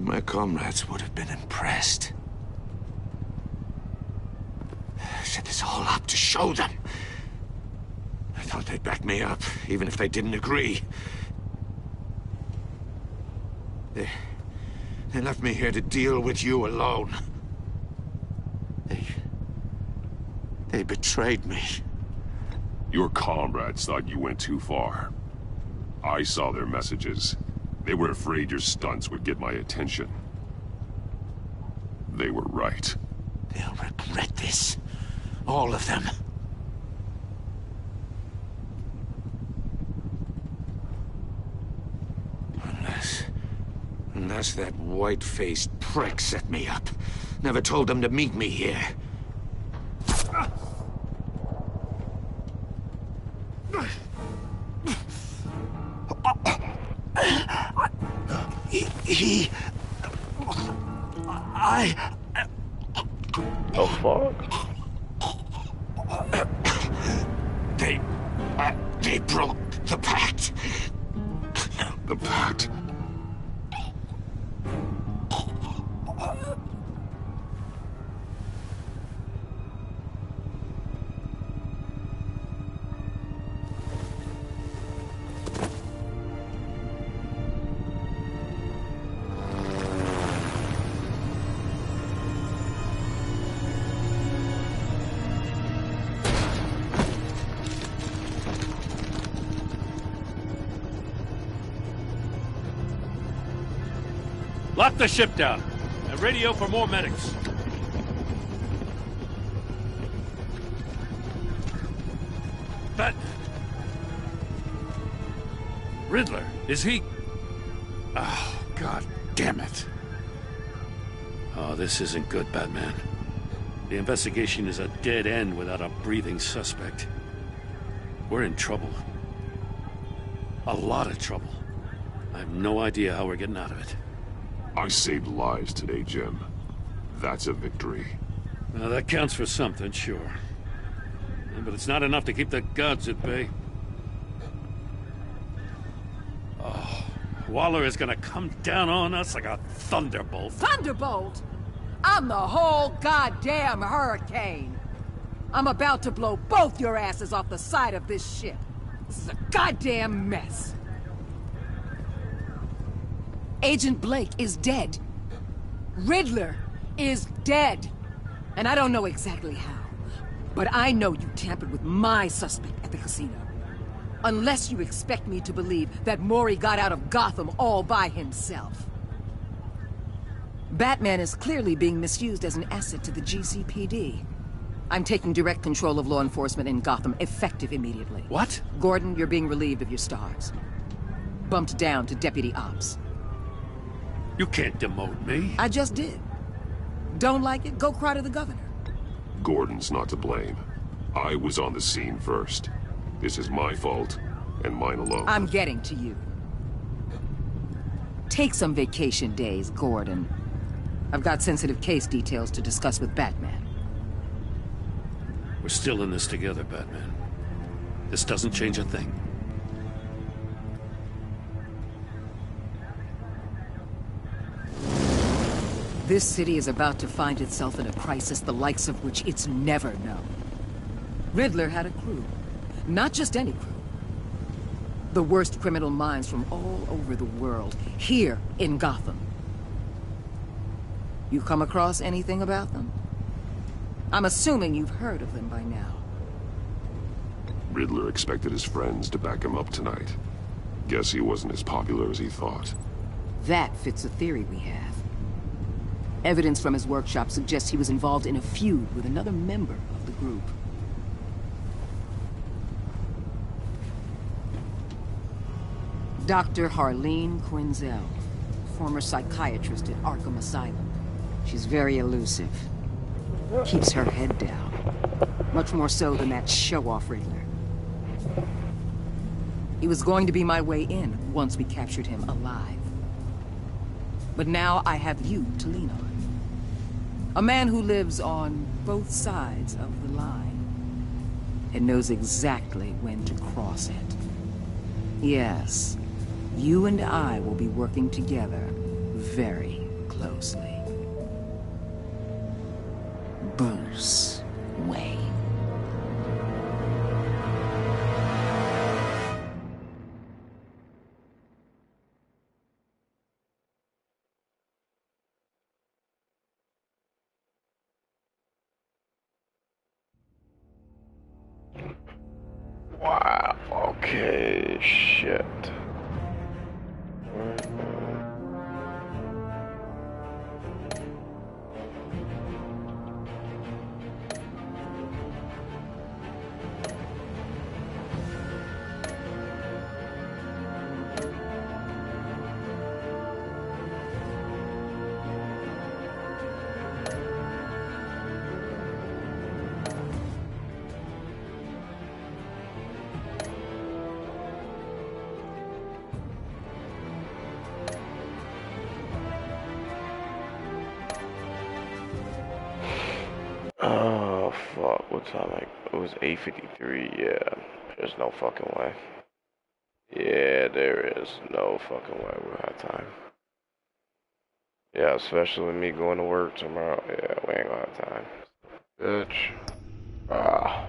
my comrades would have been impressed. I set this all up to show them. I thought they'd back me up, even if they didn't agree. They left me here to deal with you alone. They betrayed me. Your comrades thought you went too far. I saw their messages. They were afraid your stunts would get my attention. They were right. They'll regret this. All of them. Unless that white-faced prick set me up. Never told them to meet me here. Oh, fuck. They broke the pact. The pact? Lock the ship down. And radio for more medics. But... Riddler, is he... Oh, God damn it. Oh, this isn't good, Batman. The investigation is a dead end without a breathing suspect. We're in trouble. A lot of trouble. I have no idea how we're getting out of it. I saved lives today, Jim. That's a victory. Now, that counts for something, sure. Yeah, but it's not enough to keep the gods at bay. Oh, Waller is gonna come down on us like a thunderbolt. Thunderbolt? I'm the whole goddamn hurricane. I'm about to blow both your asses off the side of this ship. This is a goddamn mess. Agent Blake is dead. Riddler is dead. And I don't know exactly how, but I know you tampered with my suspect at the casino. Unless you expect me to believe that Maury got out of Gotham all by himself. Batman is clearly being misused as an asset to the GCPD. I'm taking direct control of law enforcement in Gotham, effective immediately. What? Gordon, you're being relieved of your stars. Bumped down to Deputy Ops. You can't demote me. I just did. Don't like it? Go cry to the governor. Gordon's not to blame. I was on the scene first. This is my fault, and mine alone. I'm getting to you. Take some vacation days, Gordon. I've got sensitive case details to discuss with Batman. We're still in this together, Batman. This doesn't change a thing. This city is about to find itself in a crisis the likes of which it's never known. Riddler had a crew. Not just any crew. The worst criminal minds from all over the world, here in Gotham. You come across anything about them? I'm assuming you've heard of them by now. Riddler expected his friends to back him up tonight. Guess he wasn't as popular as he thought. That fits a theory we have. Evidence from his workshop suggests he was involved in a feud with another member of the group. Dr. Harleen Quinzel, former psychiatrist at Arkham Asylum. She's very elusive. Keeps her head down. Much more so than that show-off Riddler. He was going to be my way in once we captured him alive. But now I have you to lean on. A man who lives on both sides of the line and knows exactly when to cross it. Yes, you and I will be working together very closely. Bruce Wayne. Wow, okay, shit. what time? Like, it was 8:53. Yeah, there's no fucking way. Yeah, there is no fucking way we'll have time. Yeah, especially with me going to work tomorrow. Yeah, we ain't gonna have time. Bitch. Ah.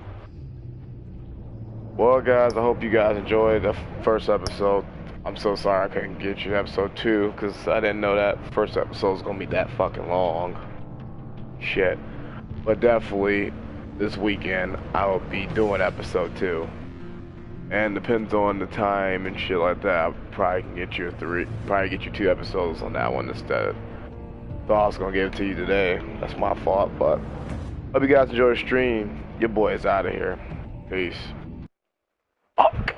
Well, guys, I hope you guys enjoyed the first episode. I'm so sorry I couldn't get you episode 2, because I didn't know that first episode was gonna be that fucking long. Shit. But definitely, this weekend, I will be doing episode 2. And depends on the time and shit like that, I probably can get you 2 episodes on that one instead. Thought I was gonna give it to you today. That's my fault, but hope you guys enjoy the stream. Your boy is out of here. Peace. Fuck.